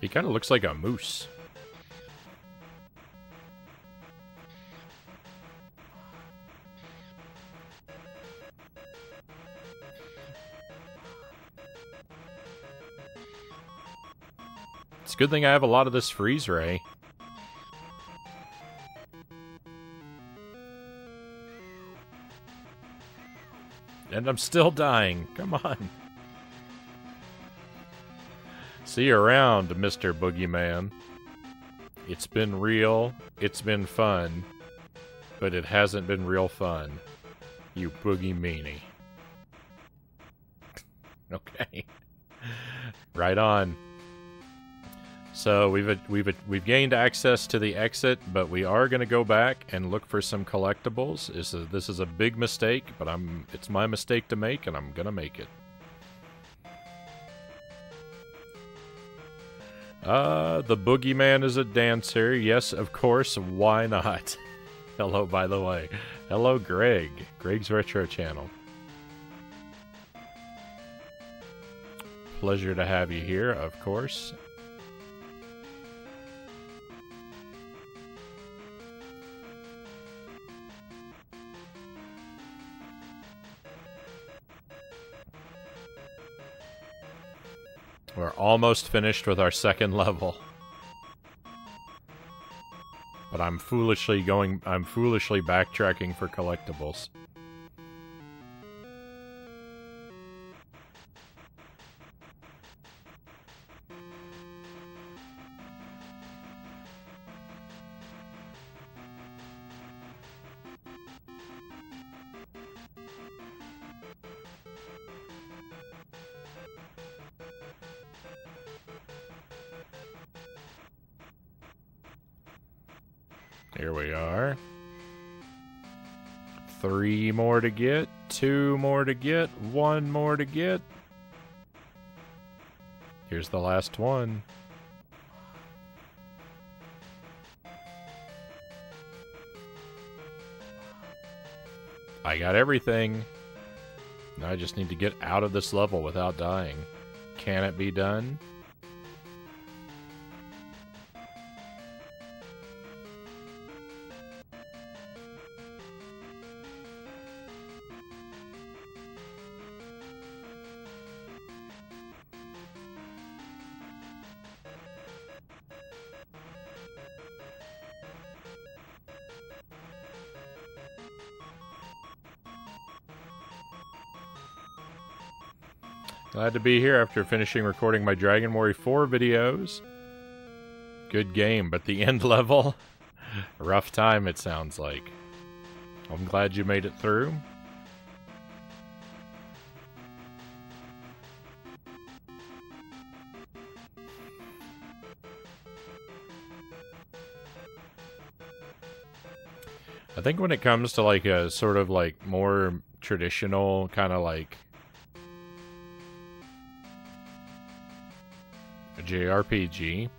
He kind of looks like a moose. It's a good thing I have a lot of this freeze ray. And I'm still dying. Come on. See you around, Mr. Boogeyman. It's been real, it's been fun, but it hasn't been real fun. You boogie meanie. Okay. Right on. So we've gained access to the exit, but we are going to go back and look for some collectibles. This is a big mistake, but it's my mistake to make, and I'm going to make it. The boogeyman is a dancer. Yes, of course. Why not? Hello, by the way. Hello, Greg. Greg's Retro Channel. Pleasure to have you here, of course. We're almost finished with our second level. But But I'm foolishly backtracking for collectibles. Here we are. 3 more to get, 2 more to get, 1 more to get. Here's the last one. I got everything. Now I just need to get out of this level without dying. Can it be done? Glad to be here after finishing recording my Dragon Warrior 4 videos. Good game, but the end level? Rough time, it sounds like. I'm glad you made it through. I think when it comes to like a sort of like more traditional kind of like JRPG,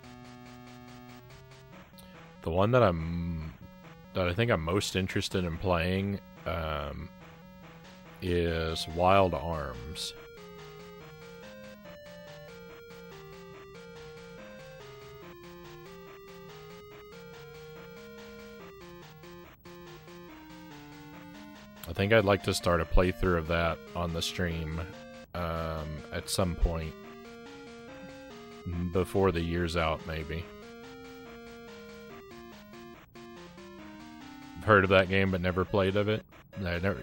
the one that I think I'm most interested in playing is Wild Arms. I think I'd like to start a playthrough of that on the stream at some point. Before the year's out, maybe. I've heard of that game, but never played of it.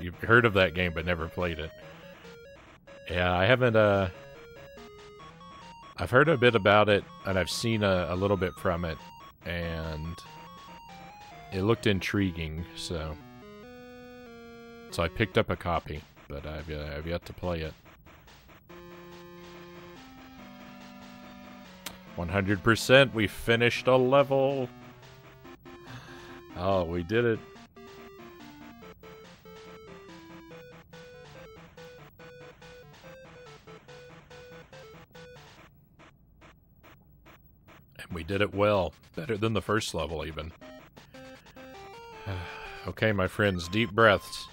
You've heard of that game, but never played it. Yeah, I haven't, I've heard a bit about it, and I've seen a little bit from it, and it looked intriguing, so I picked up a copy, but I've yet to play it. 100%, we finished a level. Oh, we did it. And we did it well. Better than the first level, even. Okay, my friends, deep breaths.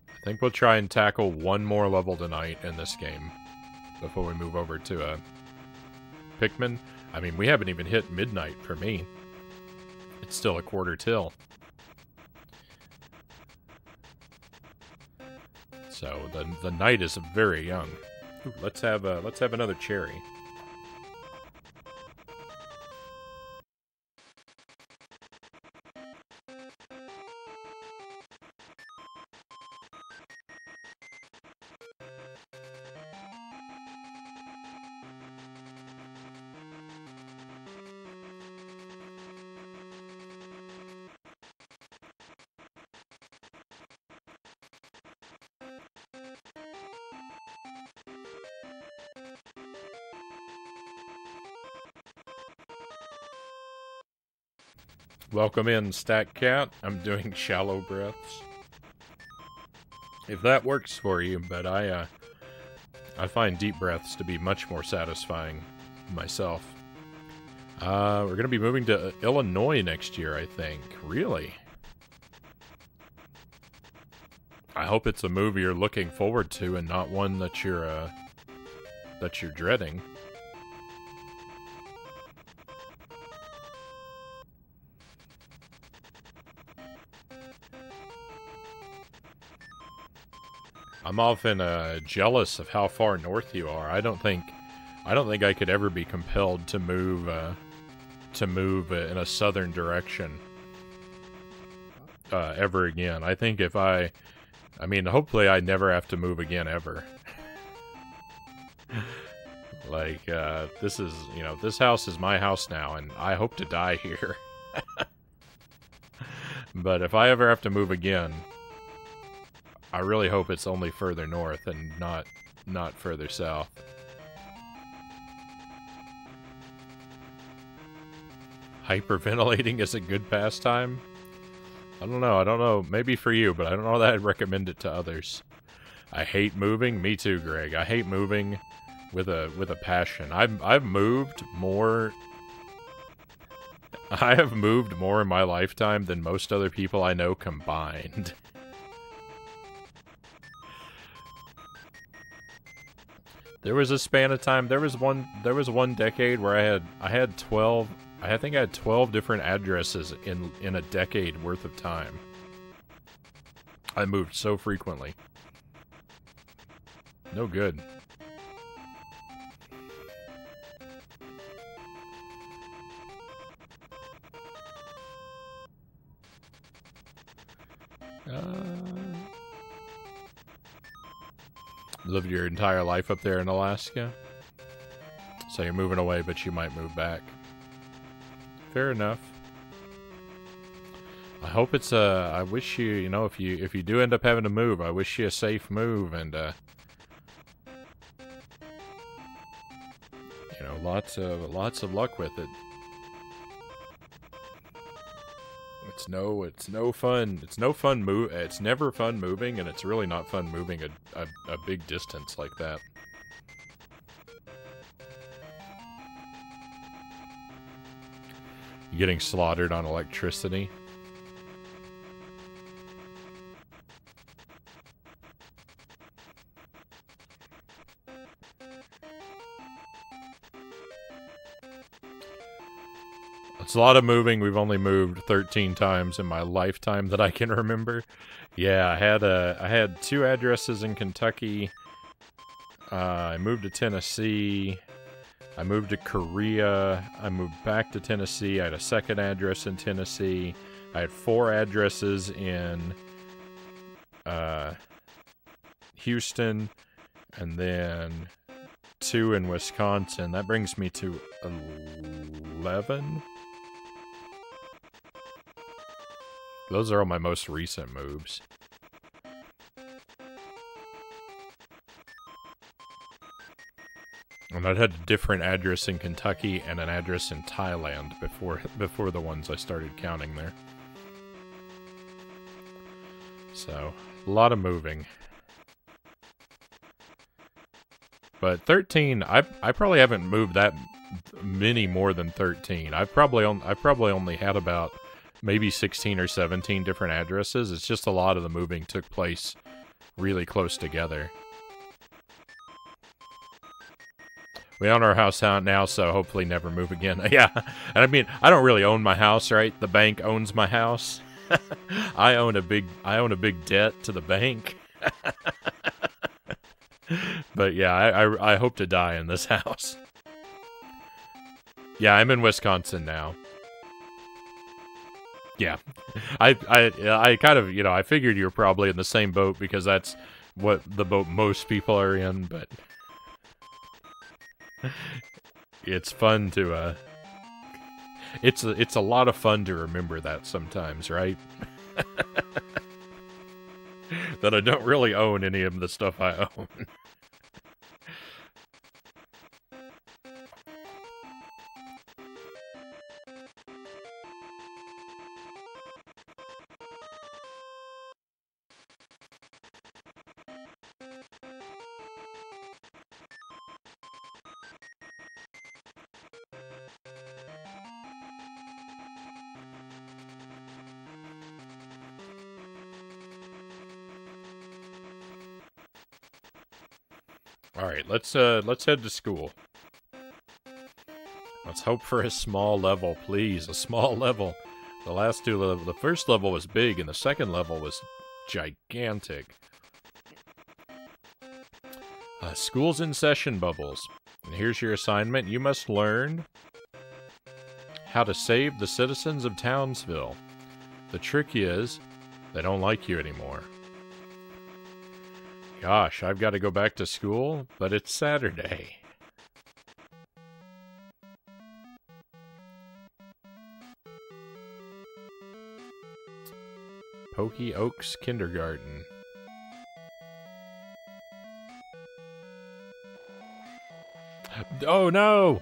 I think we'll try and tackle one more level tonight in this game before we move over to Pikmin. I mean, we haven't even hit midnight for me. It's still a quarter till. So the night is very young. Ooh, let's have another cherry. Welcome in, Stack Cat. I'm doing shallow breaths. If that works for you, but I find deep breaths to be much more satisfying myself. We're going to be moving to Illinois next year, I think. Really? I hope it's a move you're looking forward to and not one that you're dreading. I'm often jealous of how far north you are. I don't think I could ever be compelled to move in a southern direction. ever again. I think if I mean, hopefully I never have to move again ever. Like, this is, you know, this house is my house now, and I hope to die here. But if I ever have to move again, I really hope it's only further north and not further south. Hyperventilating is a good pastime? I don't know. Maybe for you, but I don't know that I'd recommend it to others. I hate moving. Me too, Greg. I hate moving with a passion. I've moved more. I have moved more in my lifetime than most other people I know combined. There was a span of time. There was one decade where I had 12. I think I had 12 different addresses in a decade worth of time. I moved so frequently. No good. Lived your entire life up there in Alaska? So you're moving away, but you might move back. Fair enough. I hope it's I wish you, you know, if you do end up having to move, I wish you a safe move and you know, lots of luck with it. It's no fun. It's never fun moving, and it's really not fun moving a big distance like that. Getting slaughtered on electricity. It's a lot of moving. We've only moved 13 times in my lifetime that I can remember. Yeah, I had 2 addresses in Kentucky. I moved to Tennessee. I moved to Korea. I moved back to Tennessee. I had a second address in Tennessee. I had 4 addresses in Houston, and then 2 in Wisconsin. That brings me to 11. Those are all my most recent moves. And I'd had a different address in Kentucky and an address in Thailand before the ones I started counting there. So, a lot of moving. But 13, I probably haven't moved that many more than 13. I've probably only had about maybe 16 or 17 different addresses. It's just a lot of the moving took place really close together. We own our house out now, so hopefully never move again. Yeah, and I mean, I don't really own my house, right? The bank owns my house. I own a big debt to the bank. But yeah, I hope to die in this house. Yeah, I'm in Wisconsin now. Yeah, I kind of, you know, I figured you were probably in the same boat because that's what the boat most people are in, but it's fun to, it's a lot of fun to remember that sometimes, right? That I don't really own any of the stuff I own. Alright, let's head to school. Let's hope for a small level, please. A small level. The last 2 levels, the first level was big, and the second level was gigantic. School's in session, Bubbles. And here's your assignment. You must learn how to save the citizens of Townsville. The trick is, They don't like you anymore. Gosh, I've got to go back to school, but it's Saturday. Pokey Oaks Kindergarten. Oh no!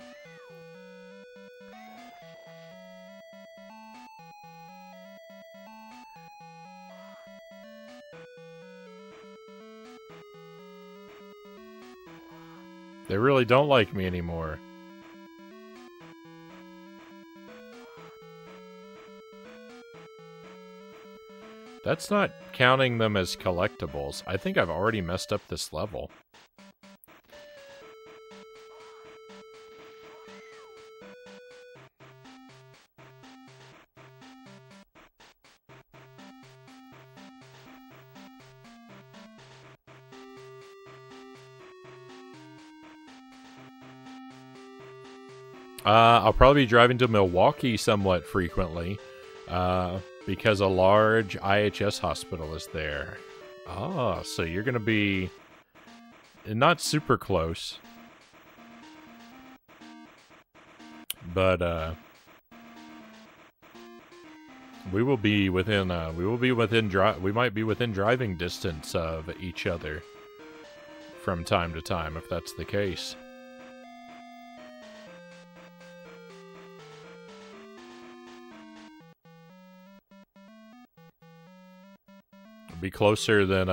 They really don't like me anymore. That's not counting them as collectibles. I think I've already messed up this level. I'll probably be driving to Milwaukee somewhat frequently, because a large IHS hospital is there. Ah, so you're going to be not super close, but we will be within we might be within driving distance of each other from time to time, if that's the case. Be closer than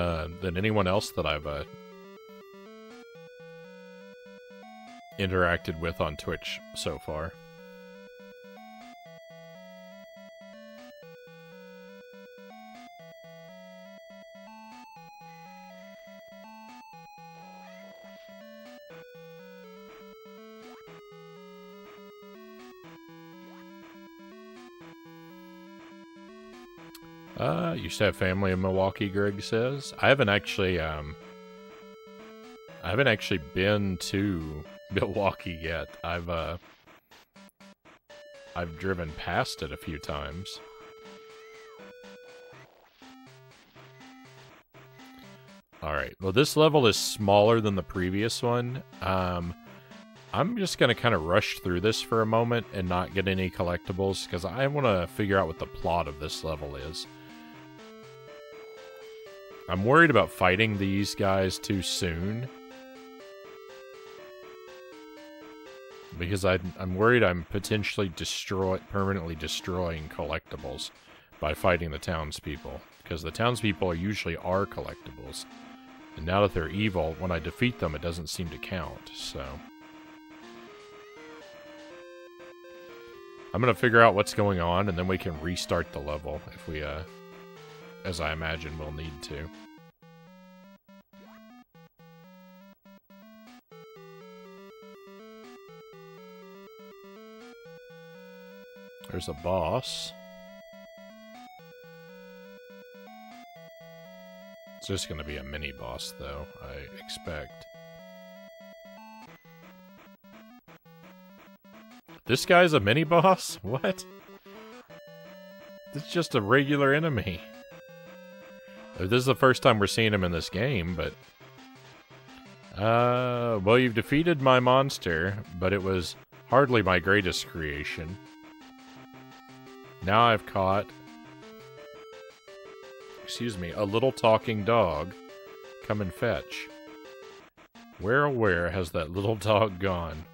anyone else that I've interacted with on Twitch so far. Used to have family in Milwaukee, Greg says. I haven't actually been to Milwaukee yet. I've driven past it a few times. Alright, well this level is smaller than the previous one. I'm just gonna kind of rush through this for a moment and not get any collectibles, because I want to figure out what the plot of this level is. I'm worried about fighting these guys too soon, because I'm worried I'm potentially permanently destroying collectibles by fighting the townspeople, because the townspeople usually are collectibles, and now that they're evil, when I defeat them, it doesn't seem to count. So I'm gonna figure out what's going on, and then we can restart the level if we as I imagine we'll need to. There's a boss. It's just going to be a mini boss, though, I expect. This guy's a mini boss? What? It's just a regular enemy. This is the first time we're seeing him in this game, but... well, you've defeated my monster, but it was hardly my greatest creation. Now I've caught... excuse me, a little talking dog. Come and fetch. Where, oh where has that little dog gone?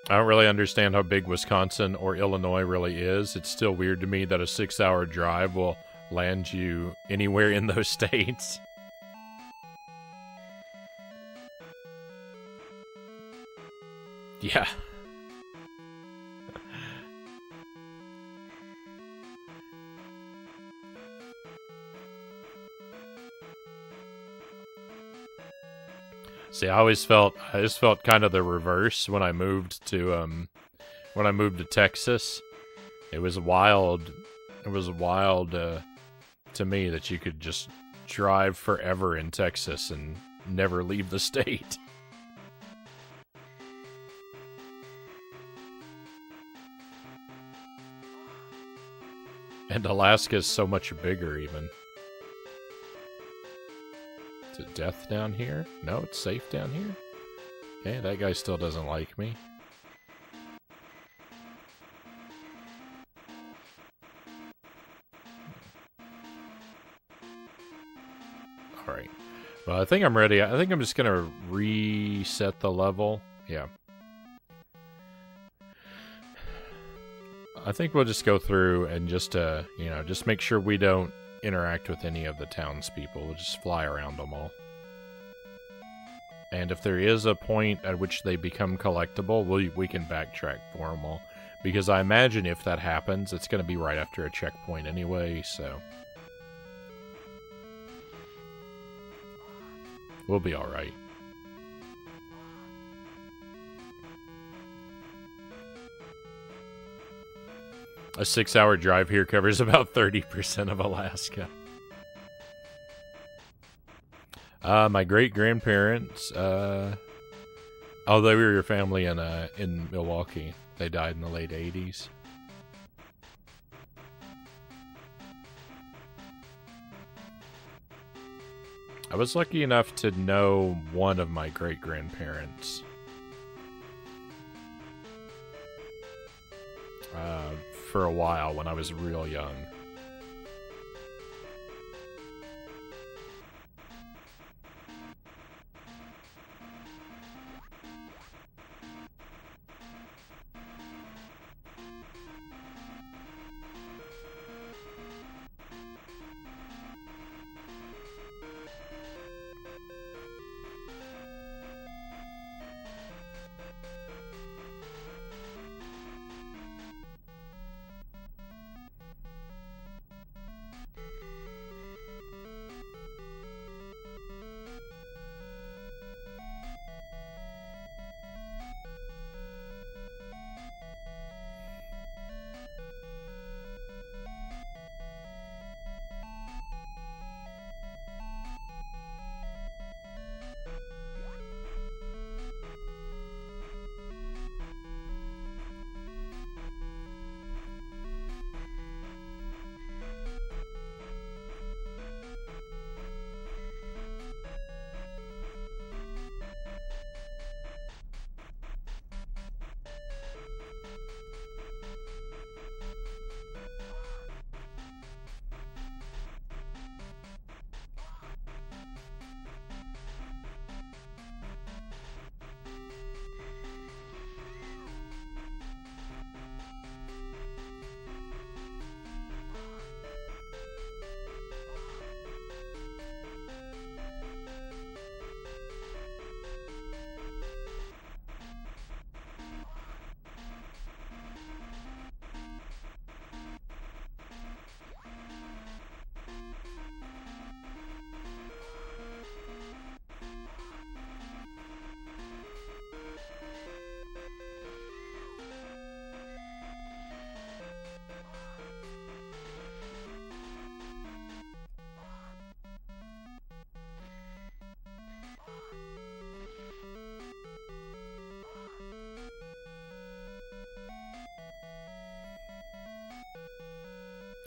I don't really understand how big Wisconsin or Illinois really is. It's still weird to me that a 6-hour drive will land you anywhere in those states. Yeah. See, I just felt kind of the reverse when I moved to Texas. It was wild. It was wild to me that you could just drive forever in Texas and never leave the state. And Alaska is so much bigger, even. Is it death down here? No, it's safe down here? Okay, that guy still doesn't like me. Alright. Well, I think I'm ready. I think I'm just gonna reset the level. Yeah. I think we'll just go through and just, you know, just make sure we don't interact with any of the townspeople. We'll just fly around them all. And if there is a point at which they become collectible, we can backtrack for them all. Because I imagine if that happens, it's going to be right after a checkpoint anyway, so... we'll be alright. A 6-hour drive here covers about 30% of Alaska. My great-grandparents, oh, they were your family in Milwaukee. They died in the late 80s. I was lucky enough to know one of my great-grandparents. For a while when I was real young.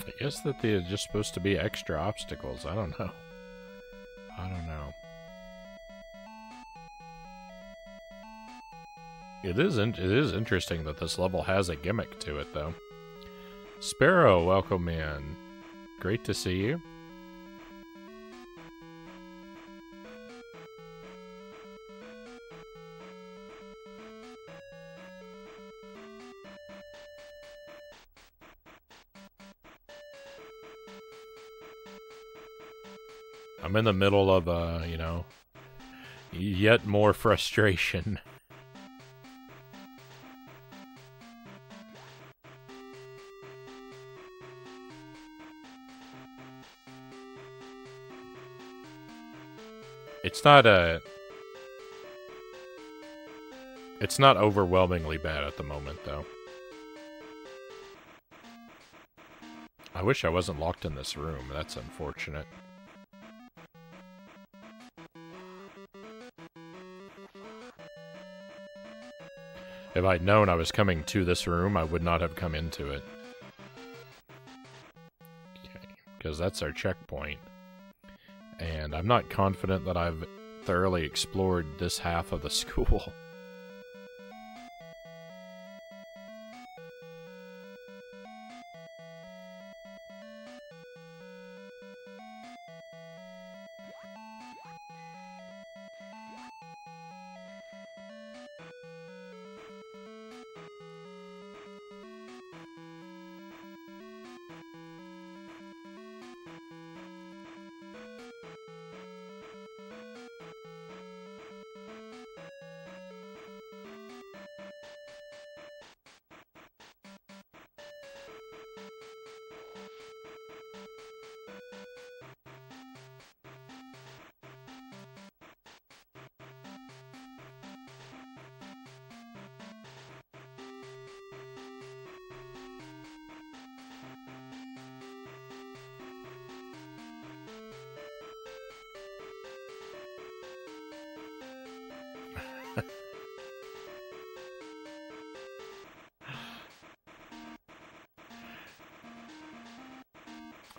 I guess that they're just supposed to be extra obstacles. I don't know. I don't know. It is interesting that this level has a gimmick to it, though. Sparrow, welcome in. Great to see you. I'm in the middle of, you know, yet more frustration. It's not overwhelmingly bad at the moment, though. I wish I wasn't locked in this room. That's unfortunate. If I'd known I was coming to this room, I would not have come into it. Okay, because that's our checkpoint. And I'm not confident that I've thoroughly explored this half of the school.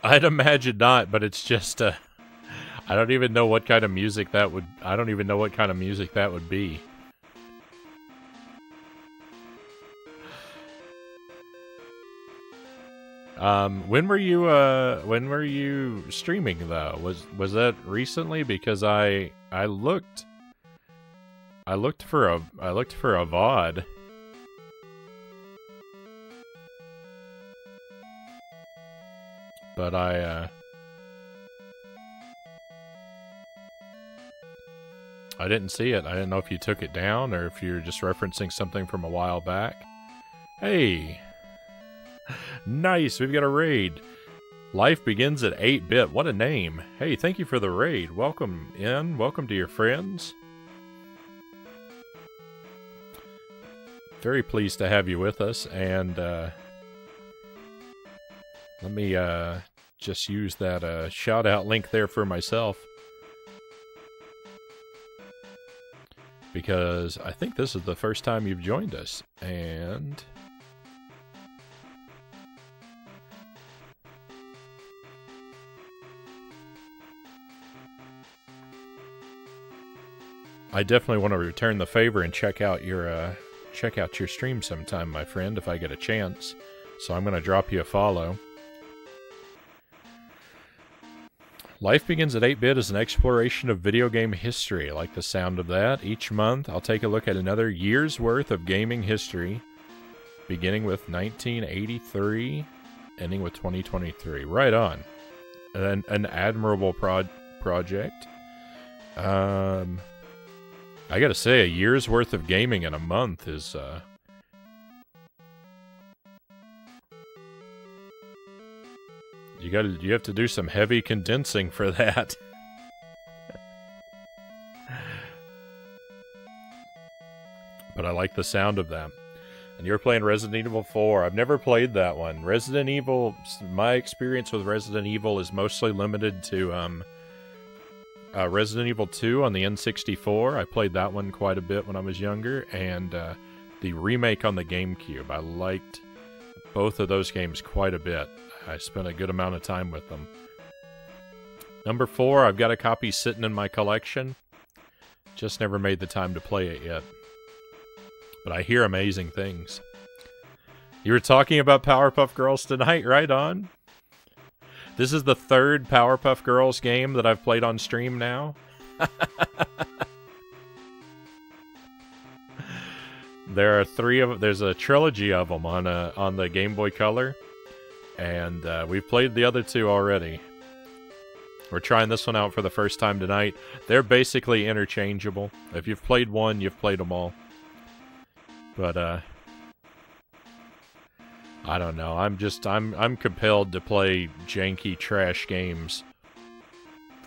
I'd imagine not, but it's just, I don't even know what kind of music that would, I don't even know what kind of music that would be. When were you streaming though? Was that recently? Because I looked for a VOD. But I didn't see it. I didn't know if you took it down or if you're just referencing something from a while back. Hey! Nice, we've got a raid. Life begins at 8-bit. What a name. Hey, thank you for the raid. Welcome in. Welcome to your friends. Very pleased to have you with us, and let me just use that shout-out link there for myself. Because I think this is the first time you've joined us, and I definitely want to return the favor and check out your stream sometime, my friend, if I get a chance. So I'm going to drop you a follow. Life Begins at 8-bit is an exploration of video game history. I like the sound of that. Each month, I'll take a look at another year's worth of gaming history, beginning with 1983, ending with 2023. Right on. An admirable project. I gotta say, a year's worth of gaming in a month is, you have to do some heavy condensing for that. But I like the sound of them. And you're playing Resident Evil 4. I've never played that one. Resident Evil, my experience with Resident Evil is mostly limited to Resident Evil 2 on the N64. I played that one quite a bit when I was younger, and the remake on the GameCube. I liked both of those games quite a bit. I spent a good amount of time with them. Number 4, I've got a copy sitting in my collection. Just never made the time to play it yet. But I hear amazing things. You were talking about Powerpuff Girls tonight, right on? This is the third Powerpuff Girls game that I've played on stream now. There are there's a trilogy of them on the Game Boy Color. And we've played the other two already. We're trying this one out for the first time tonight. They're basically interchangeable. If you've played one, you've played them all. But I don't know. I'm compelled to play janky trash games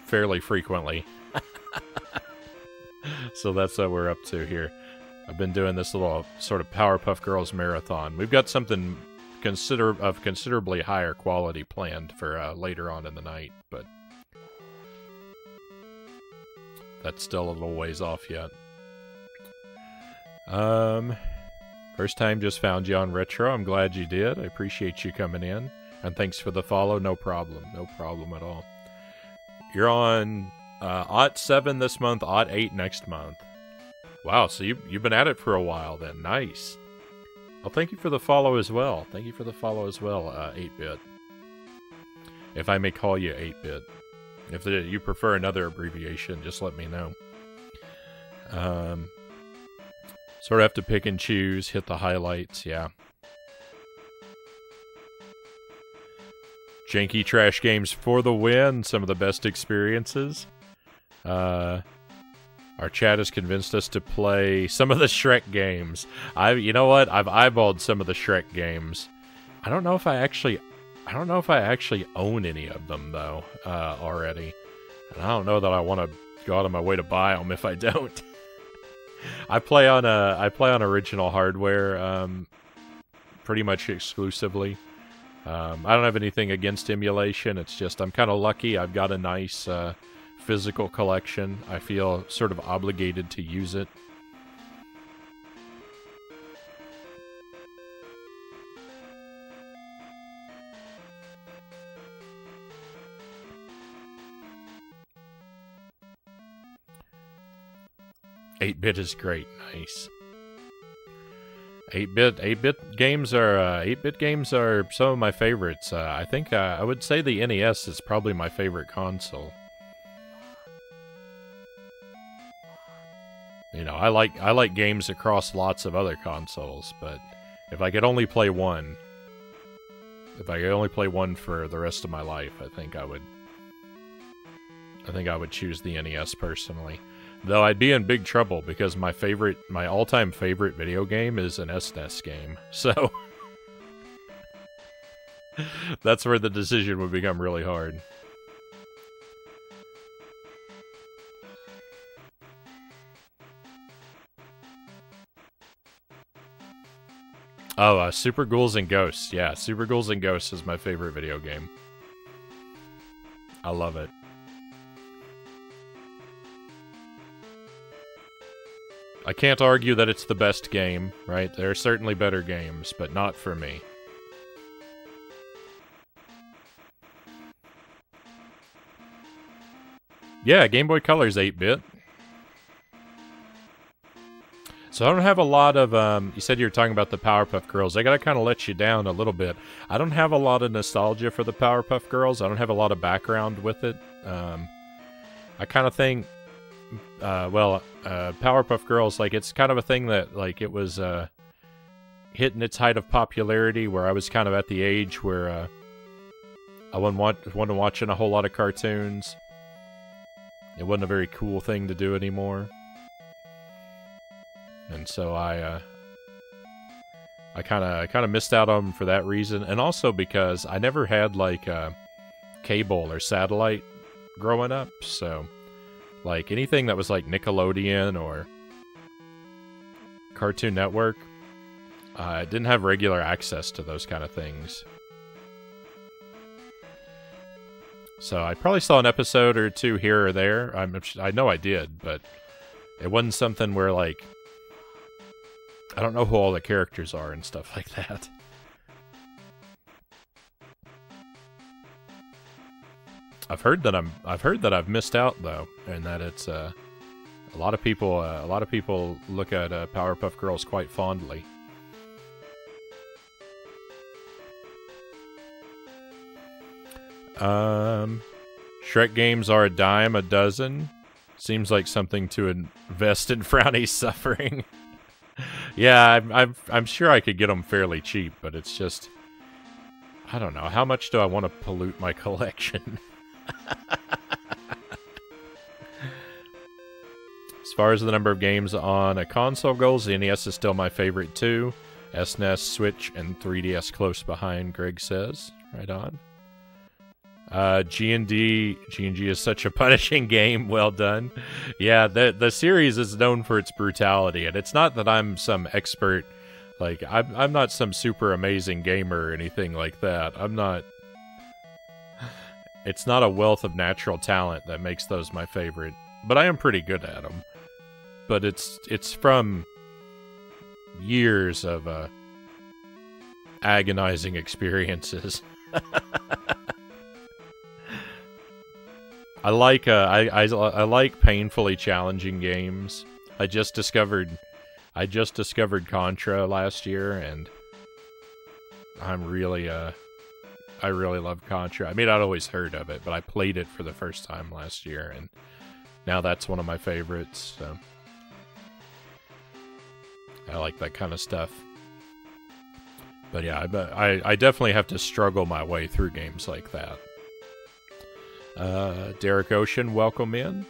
fairly frequently. So that's what we're up to here. I've been doing this little sort of Powerpuff Girls marathon. We've got something considerably higher quality planned for later on in the night, but that's still a little ways off yet. First time just found you on Retro. I'm glad you did. I appreciate you coming in. And thanks for the follow. No problem. No problem at all. You're on /7 this month, /8 next month. Wow, so you've been at it for a while then. Nice. Well, thank you for the follow as well. Thank you for the follow as well, 8-Bit. If I may call you 8-Bit. If you prefer another abbreviation, just let me know. Sort of have to pick and choose, hit the highlights, yeah. Janky Trash Games for the win, some of the best experiences. Our chat has convinced us to play some of the Shrek games. You know what? I've eyeballed some of the Shrek games. I don't know if I actually own any of them though already, and I don't know that I want to go out of my way to buy them if I don't. I play on original hardware pretty much exclusively. I don't have anything against emulation. It's just I'm kind of lucky. I've got a nice physical collection. I feel sort of obligated to use it. Eight-bit is great. Nice. 8-bit games are some of my favorites. I think I would say the NES is probably my favorite console. You know, I like games across lots of other consoles, but if I could only play one, for the rest of my life, I think I would choose the NES personally. Though I'd be in big trouble because my all-time favorite video game is an SNES game. So that's where the decision would become really hard. Oh, Super Ghouls and Ghosts. Yeah, Super Ghouls and Ghosts is my favorite video game. I love it. I can't argue that it's the best game, right? There are certainly better games, but not for me. Yeah, Game Boy Color's 8-bit. So I don't have a lot of, you said you were talking about the Powerpuff Girls. I gotta kind of let you down a little bit. I don't have a lot of nostalgia for the Powerpuff Girls. I don't have a lot of background with it. I kind of think, Powerpuff Girls, like, it's kind of a thing that, like, it was, hitting its height of popularity, where I was kind of at the age where, I wasn't watching a whole lot of cartoons. It wasn't a very cool thing to do anymore. And so I kind of missed out on them for that reason, and also because I never had like cable or satellite growing up, so like anything that was like Nickelodeon or Cartoon Network, I didn't have regular access to those kind of things. So I probably saw an episode or two here or there. I know I did, but it wasn't something where like I don't know who all the characters are and stuff like that. I've heard that I've missed out though, and that it's a lot of people look at Powerpuff Girls quite fondly. Shrek games are a dime a dozen. Seems like something to invest in Frownie's suffering. Yeah, I'm sure I could get them fairly cheap, but it's just, I don't know. How much do I want to pollute my collection? As far as the number of games on a console goes, the NES is still my favorite too. SNES, Switch, and 3DS close behind, Greg says. Right on. G&G is such a punishing game. Well done. Yeah, the series is known for its brutality, and it's not that I'm some expert, like, I'm not some super amazing gamer or anything like that. I'm not... It's not a wealth of natural talent that makes those my favorite, but I am pretty good at them. But it's from years of agonizing experiences. I like painfully challenging games. I just discovered Contra last year, and I really love Contra. I mean, I'd always heard of it, but I played it for the first time last year, and now that's one of my favorites. So I like that kind of stuff. But yeah, I definitely have to struggle my way through games like that. Derek Ocean, welcome in.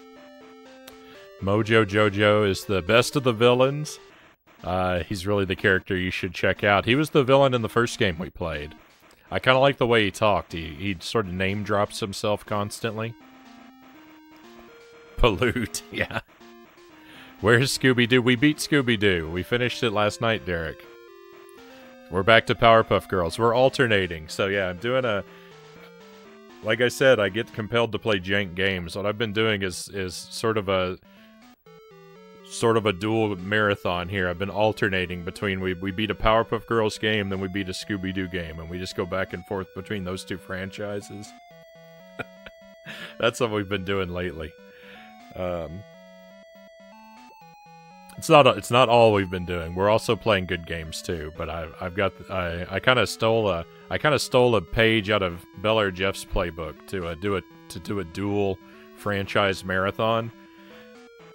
Mojo Jojo is the best of the villains. He's really the character you should check out. He was the villain in the first game we played. I kind of like the way he talked. He sort of name drops himself constantly. Pollute, yeah. Where's Scooby-Doo? We beat Scooby-Doo. We finished it last night, Derek. We're back to Powerpuff Girls. We're alternating. So yeah, I'm doing a... Like I said, I get compelled to play jank games. What I've been doing is sort of a dual marathon here. I've been alternating between we beat a Powerpuff Girls game, then we beat a Scooby-Doo game, and we just go back and forth between those two franchises. That's what we've been doing lately. It's not all we've been doing. We're also playing good games too. But I kind of stole a page out of Beller Jeff's playbook to do a dual franchise marathon.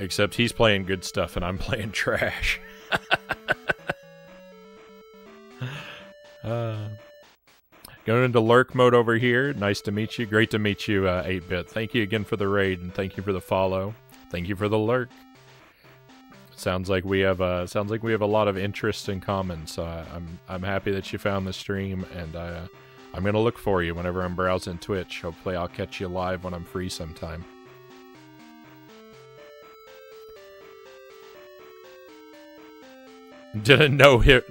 Except he's playing good stuff and I'm playing trash. Going into lurk mode over here. Nice to meet you. Great to meet you, 8-Bit. Thank you again for the raid and thank you for the follow. Thank you for the lurk. Sounds like we have a lot of interest in common. So I'm happy that you found the stream, and I'm gonna look for you whenever I'm browsing Twitch. Hopefully, I'll catch you live when I'm free sometime. Did a no-hit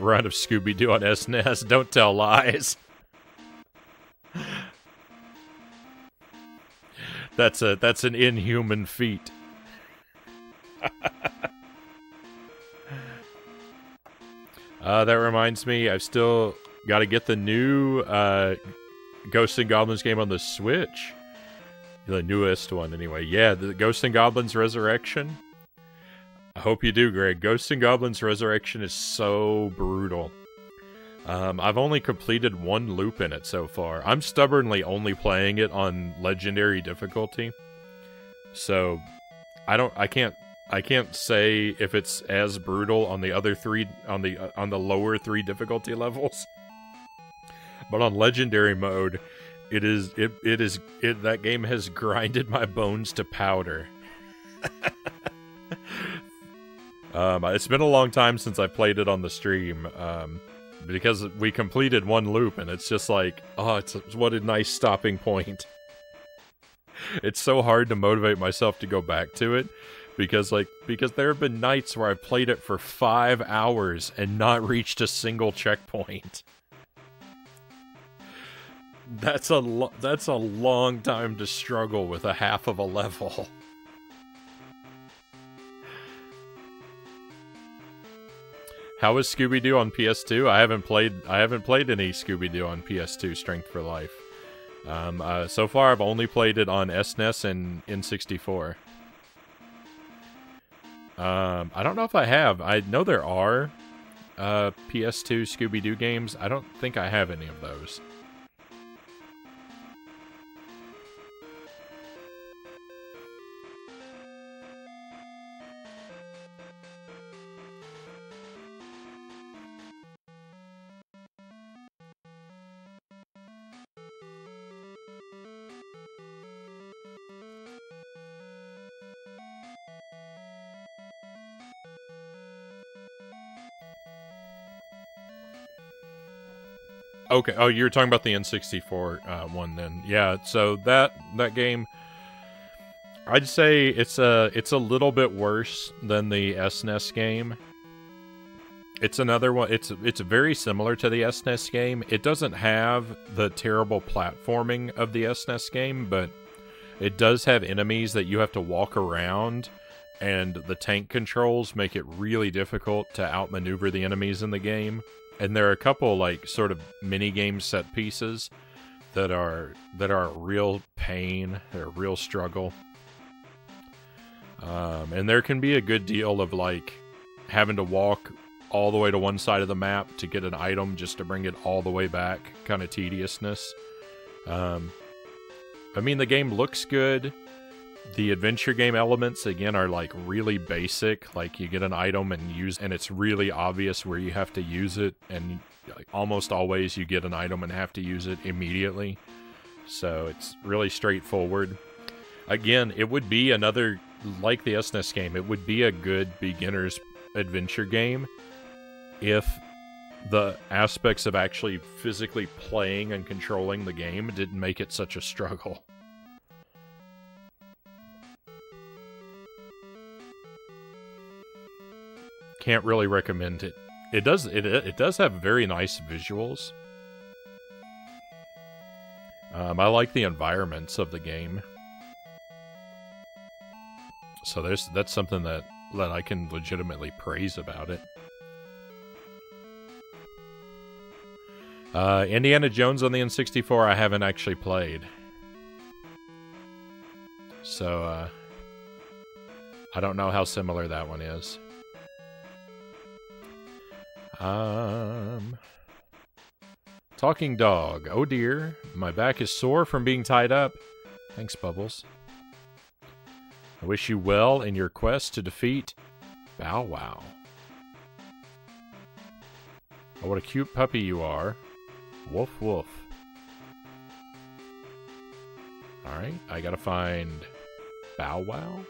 run of Scooby-Doo on SNES. Don't tell lies. That's an inhuman feat. That reminds me, I've still got to get the new Ghosts and Goblins game on the Switch. The newest one, anyway. Yeah, the Ghosts and Goblins Resurrection. I hope you do, Greg. Ghosts and Goblins Resurrection is so brutal. I've only completed one loop in it so far. I'm stubbornly only playing it on legendary difficulty. So I can't say if it's as brutal on the other three on the lower 3 difficulty levels. But on legendary mode, that game has grinded my bones to powder. It's been a long time since I played it on the stream, because we completed one loop, and it's just like, oh, what a nice stopping point. It's so hard to motivate myself to go back to it, because there have been nights where I've played it for 5 hours and not reached a single checkpoint. That's a long time to struggle with a half of a level. How is Scooby-Doo on PS2? I haven't played any Scooby-Doo on PS2 Strength for Life. So far I've only played it on SNES and N64. I don't know if I have. I know there are PS2 Scooby-Doo games. I don't think I have any of those. Okay. Oh, you were talking about the N64 one then. Yeah. So that game, I'd say it's a little bit worse than the SNES game. It's another one. It's very similar to the SNES game. It doesn't have the terrible platforming of the SNES game, but it does have enemies that you have to walk around and the tank controls make it really difficult to outmaneuver the enemies in the game. And there are a couple, like, sort of mini-game set pieces that are a real pain. They're a real struggle. And there can be a good deal of, like, having to walk all the way to one side of the map to get an item just to bring it all the way back. Kind of tediousness. I mean, the game looks good. The adventure game elements, again, are, like, really basic. Like, you get an item and it's really obvious where you have to use it, and like, almost always you get an item and have to use it immediately. So it's really straightforward. Again, it would be another, like the SNES game, it would be a good beginner's adventure game if the aspects of actually physically playing and controlling the game didn't make it such a struggle. Can't really recommend it. It does have very nice visuals. I like the environments of the game. So that's something that I can legitimately praise about it. Indiana Jones on the N64 I haven't actually played. So, I don't know how similar that one is. Talking dog. Oh dear, my back is sore from being tied up. Thanks, Bubbles. I wish you well in your quest to defeat Bow Wow. Oh, what a cute puppy you are. Woof woof. Alright, I gotta find Bow Wow?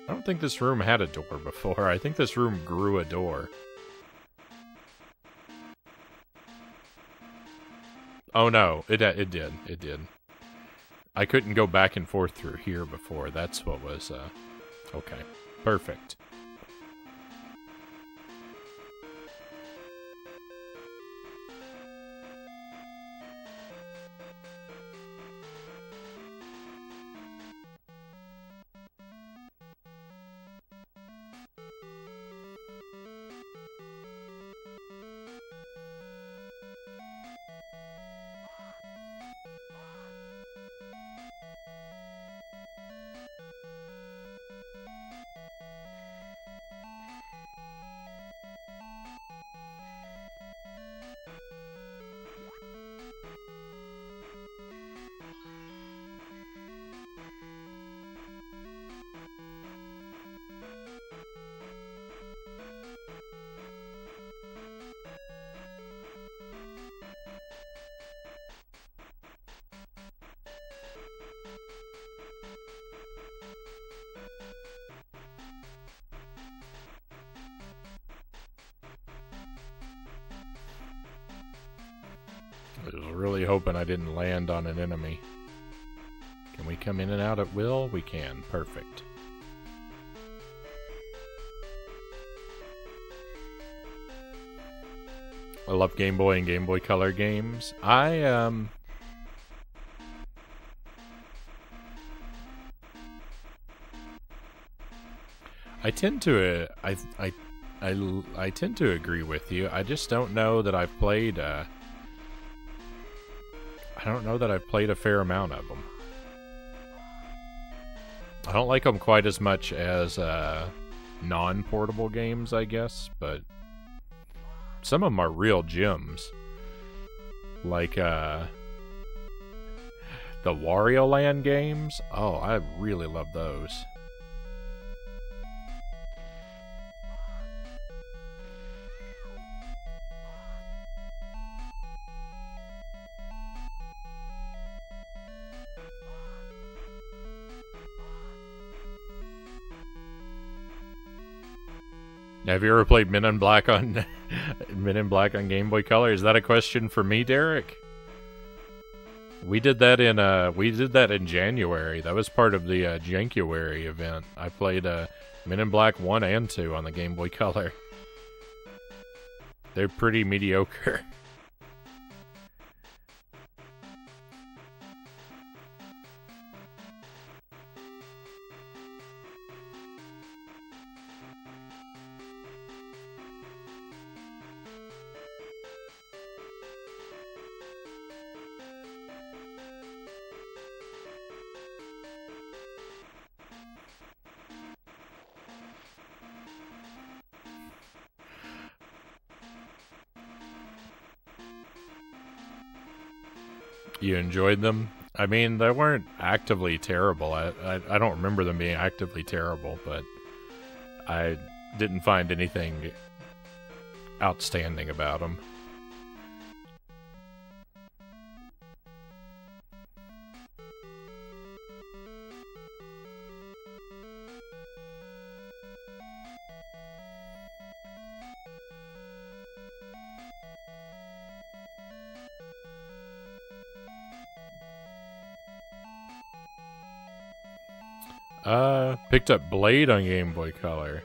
I don't think this room had a door before. I think this room grew a door. Oh no, it did. It did. I couldn't go back and forth through here before. That's what was, okay. Perfect. I was really hoping I didn't land on an enemy. Can we come in and out at will? We can. Perfect. I love Game Boy and Game Boy Color games. I tend to I tend to agree with you. I just don't know that I've played I don't know that I've played a fair amount of them. I don't like them quite as much as non-portable games, I guess, but some of them are real gems. Like the Wario Land games. Oh, I really love those. Have you ever played Men in Black on Game Boy Color? Is that a question for me, Derek? We did that in January. That was part of the Jankuly event. I played Men in Black 1 and 2 on the Game Boy Color. They're pretty mediocre. You enjoyed them? I mean, they weren't actively terrible. I don't remember them being actively terrible, but I didn't find anything outstanding about them. Picked up Blade on Game Boy Color.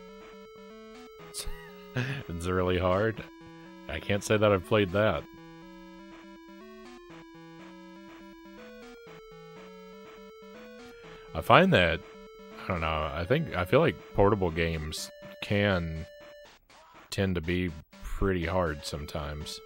It's really hard. I can't say that I've played that. I find that, I don't know, I feel like portable games can tend to be pretty hard sometimes.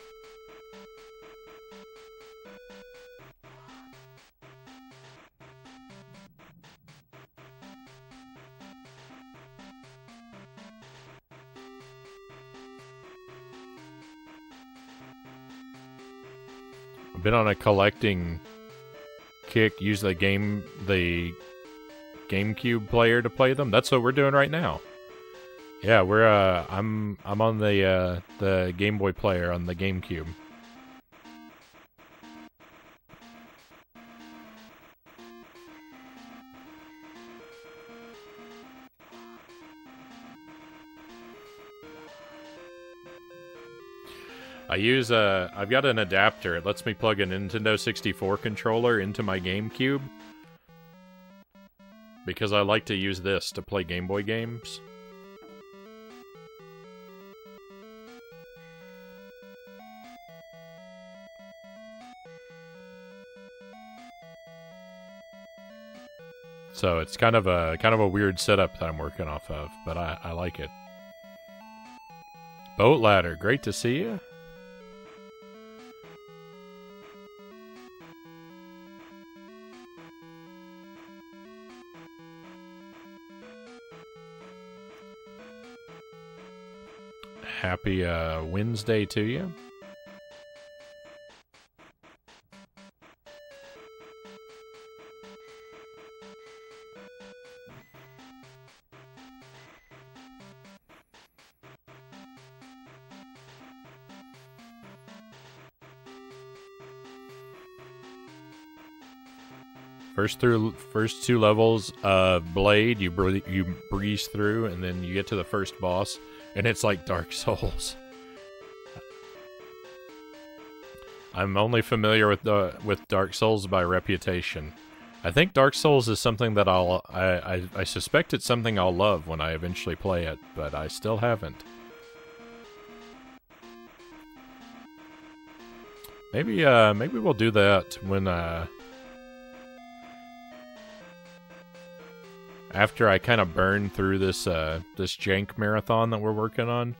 I've been on a collecting kick. Use the GameCube player to play them. That's what we're doing right now. Yeah, we're I'm on the Game Boy player on the GameCube. I've got an adapter. It lets me plug a Nintendo 64 controller into my GameCube. Because I like to use this to play Game Boy games. So it's kind of a weird setup that I'm working off of, but I like it. Boat Ladder, great to see you. Happy Wednesday to you. First two levels of Blade, you breeze through, and then you get to the first boss, and it's like Dark Souls. I'm only familiar with Dark Souls by reputation. I think Dark Souls is something that I suspect it's something I'll love when I eventually play it, but I still haven't. Maybe we'll do that when after I kind of burn through this jank marathon that we're working on.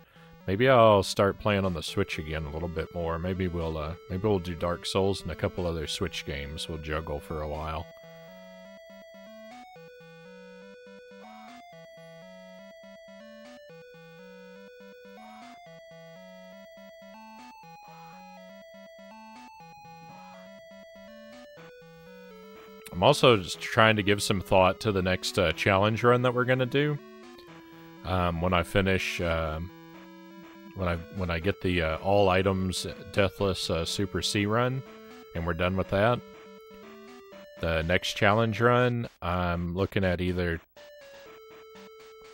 Maybe I'll start playing on the Switch again a little bit more. Maybe we'll do Dark Souls and a couple other Switch games. We'll juggle for a while. I'm also just trying to give some thought to the next challenge run that we're gonna do. When I finish, when I get the all items deathless Super C run, and we're done with that. The next challenge run, I'm looking at either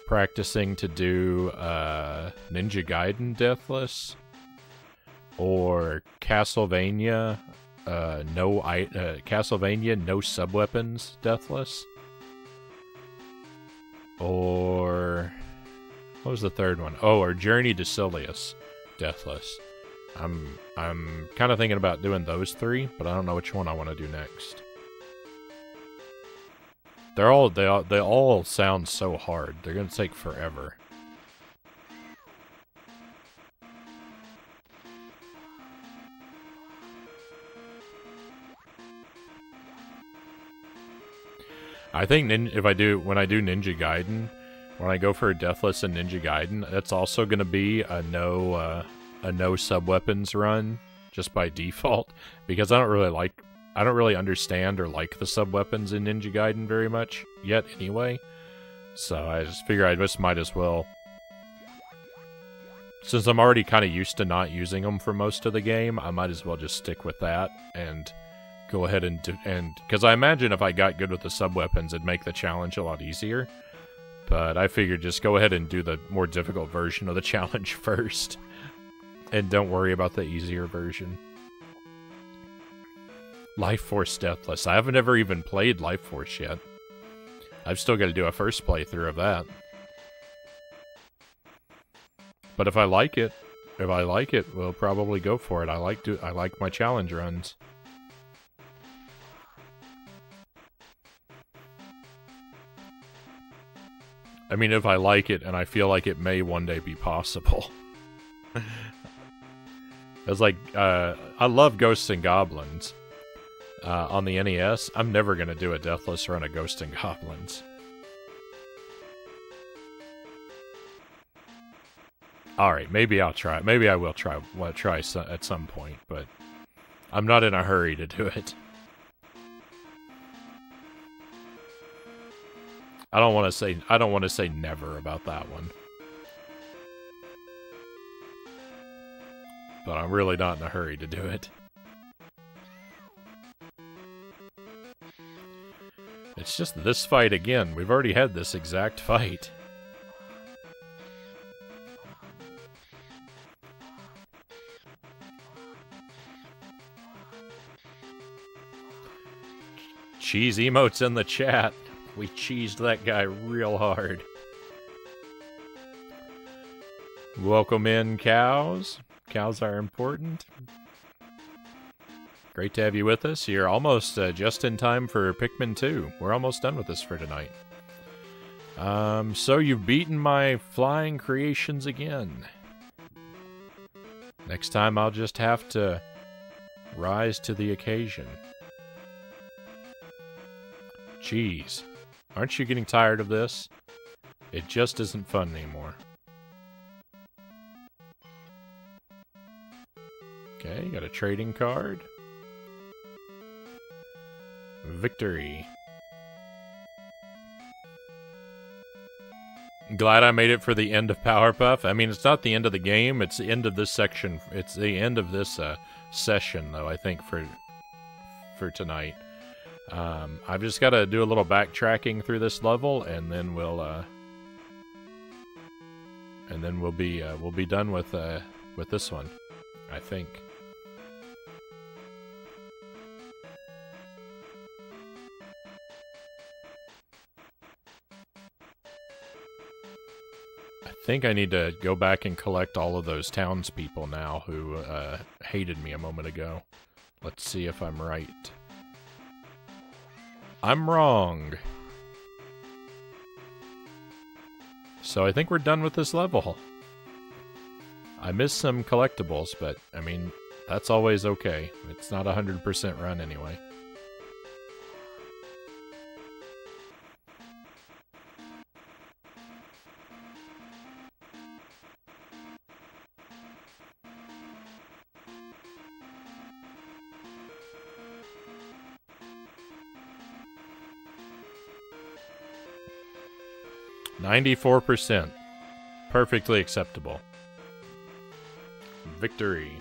practicing to do Ninja Gaiden deathless or Castlevania. Castlevania no sub-weapons deathless, or what was the third one? Oh, or Journey to Silius deathless. I'm kind of thinking about doing those three, but I don't know which one I want to do next. They all sound so hard. They're gonna take forever. I think when I do Ninja Gaiden, when I go for a deathless in Ninja Gaiden, that's also going to be a no sub weapons run just by default, because I don't really like I don't really understand or like the sub-weapons in Ninja Gaiden very much yet anyway. So I just figure I just might as well... Since I'm already kind of used to not using them for most of the game, I might as well just stick with that and go ahead and do... Because I imagine if I got good with the sub-weapons, it'd make the challenge a lot easier. But I figured just go ahead and do the more difficult version of the challenge first. And don't worry about the easier version. Life Force Deathless. I haven't ever even played Life Force yet. I've still got to do a first playthrough of that. But if I like it, we'll probably go for it. I like my challenge runs. I mean, if I like it and I feel like it may one day be possible. It's like, I love Ghosts and Goblins. On the NES, I'm never gonna do a Deathless run of Ghosts and Goblins. Alright, maybe I'll try it. Maybe I will try at some point, but I'm not in a hurry to do it. I don't want to say never about that one. But I'm really not in a hurry to do it. It's just this fight again. We've already had this exact fight. Cheese emotes in the chat. We cheesed that guy real hard. Welcome in, cows. Cows are important. Great to have you with us. You're almost just in time for Pikmin 2. We're almost done with this for tonight. So you've beaten my flying creations again. Next time I'll just have to rise to the occasion. Jeez. Aren't you getting tired of this? It just isn't fun anymore. Okay, got a trading card. Victory. Glad I made it for the end of Powerpuff. I mean, it's not the end of the game, it's the end of this section. It's the end of this session, though, I think, for tonight. I've just got to do a little backtracking through this level, and then we'll be done with this one, I think. I think I need to go back and collect all of those townspeople now who hated me a moment ago. Let's see if I'm right. I'm wrong. So I think we're done with this level. I missed some collectibles, but, I mean, that's always okay. It's not 100% run anyway. %. Perfectly acceptable. Victory.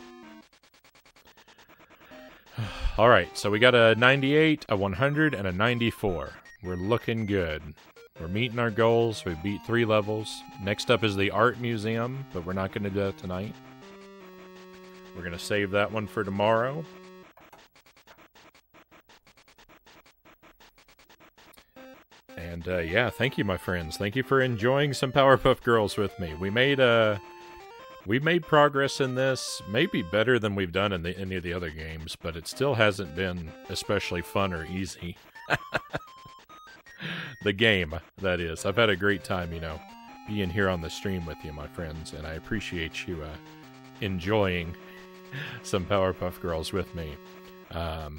Alright, so we got a 98, a 100, and a 94. We're looking good. We're meeting our goals. We beat 3 levels. Next up is the Art Museum, but we're not going to do that tonight. We're going to save that one for tomorrow. And, yeah, thank you, my friends. Thank you for enjoying some Powerpuff Girls with me. We made progress in this, maybe better than we've done in any of the other games, but it still hasn't been especially fun or easy. The game, that is. I've had a great time, you know, being here on the stream with you, my friends, and I appreciate you enjoying some Powerpuff Girls with me.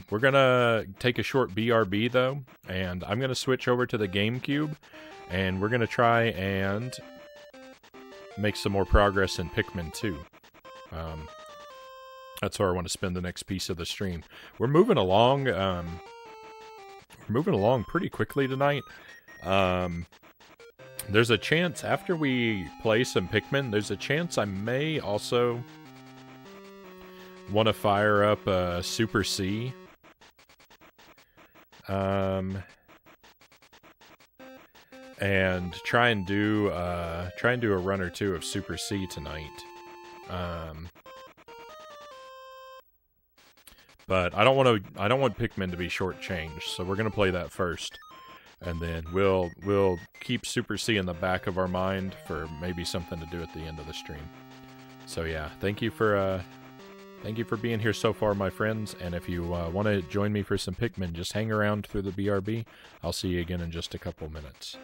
We're gonna take a short BRB, though, and I'm gonna switch over to the GameCube, and we're gonna try and make some more progress in Pikmin 2. That's where I want to spend the next piece of the stream. We're moving along. We're moving along pretty quickly tonight. There's a chance after we play some Pikmin, there's a chance I may also want to fire up Super C. And try and do a run or two of Super C tonight. But I don't want Pikmin to be shortchanged, so we're gonna play that first, and then we'll keep Super C in the back of our mind for maybe something to do at the end of the stream. So yeah, thank you for being here so far, my friends. And if you want to join me for some Pikmin, just hang around through the BRB. I'll see you again in just a couple minutes.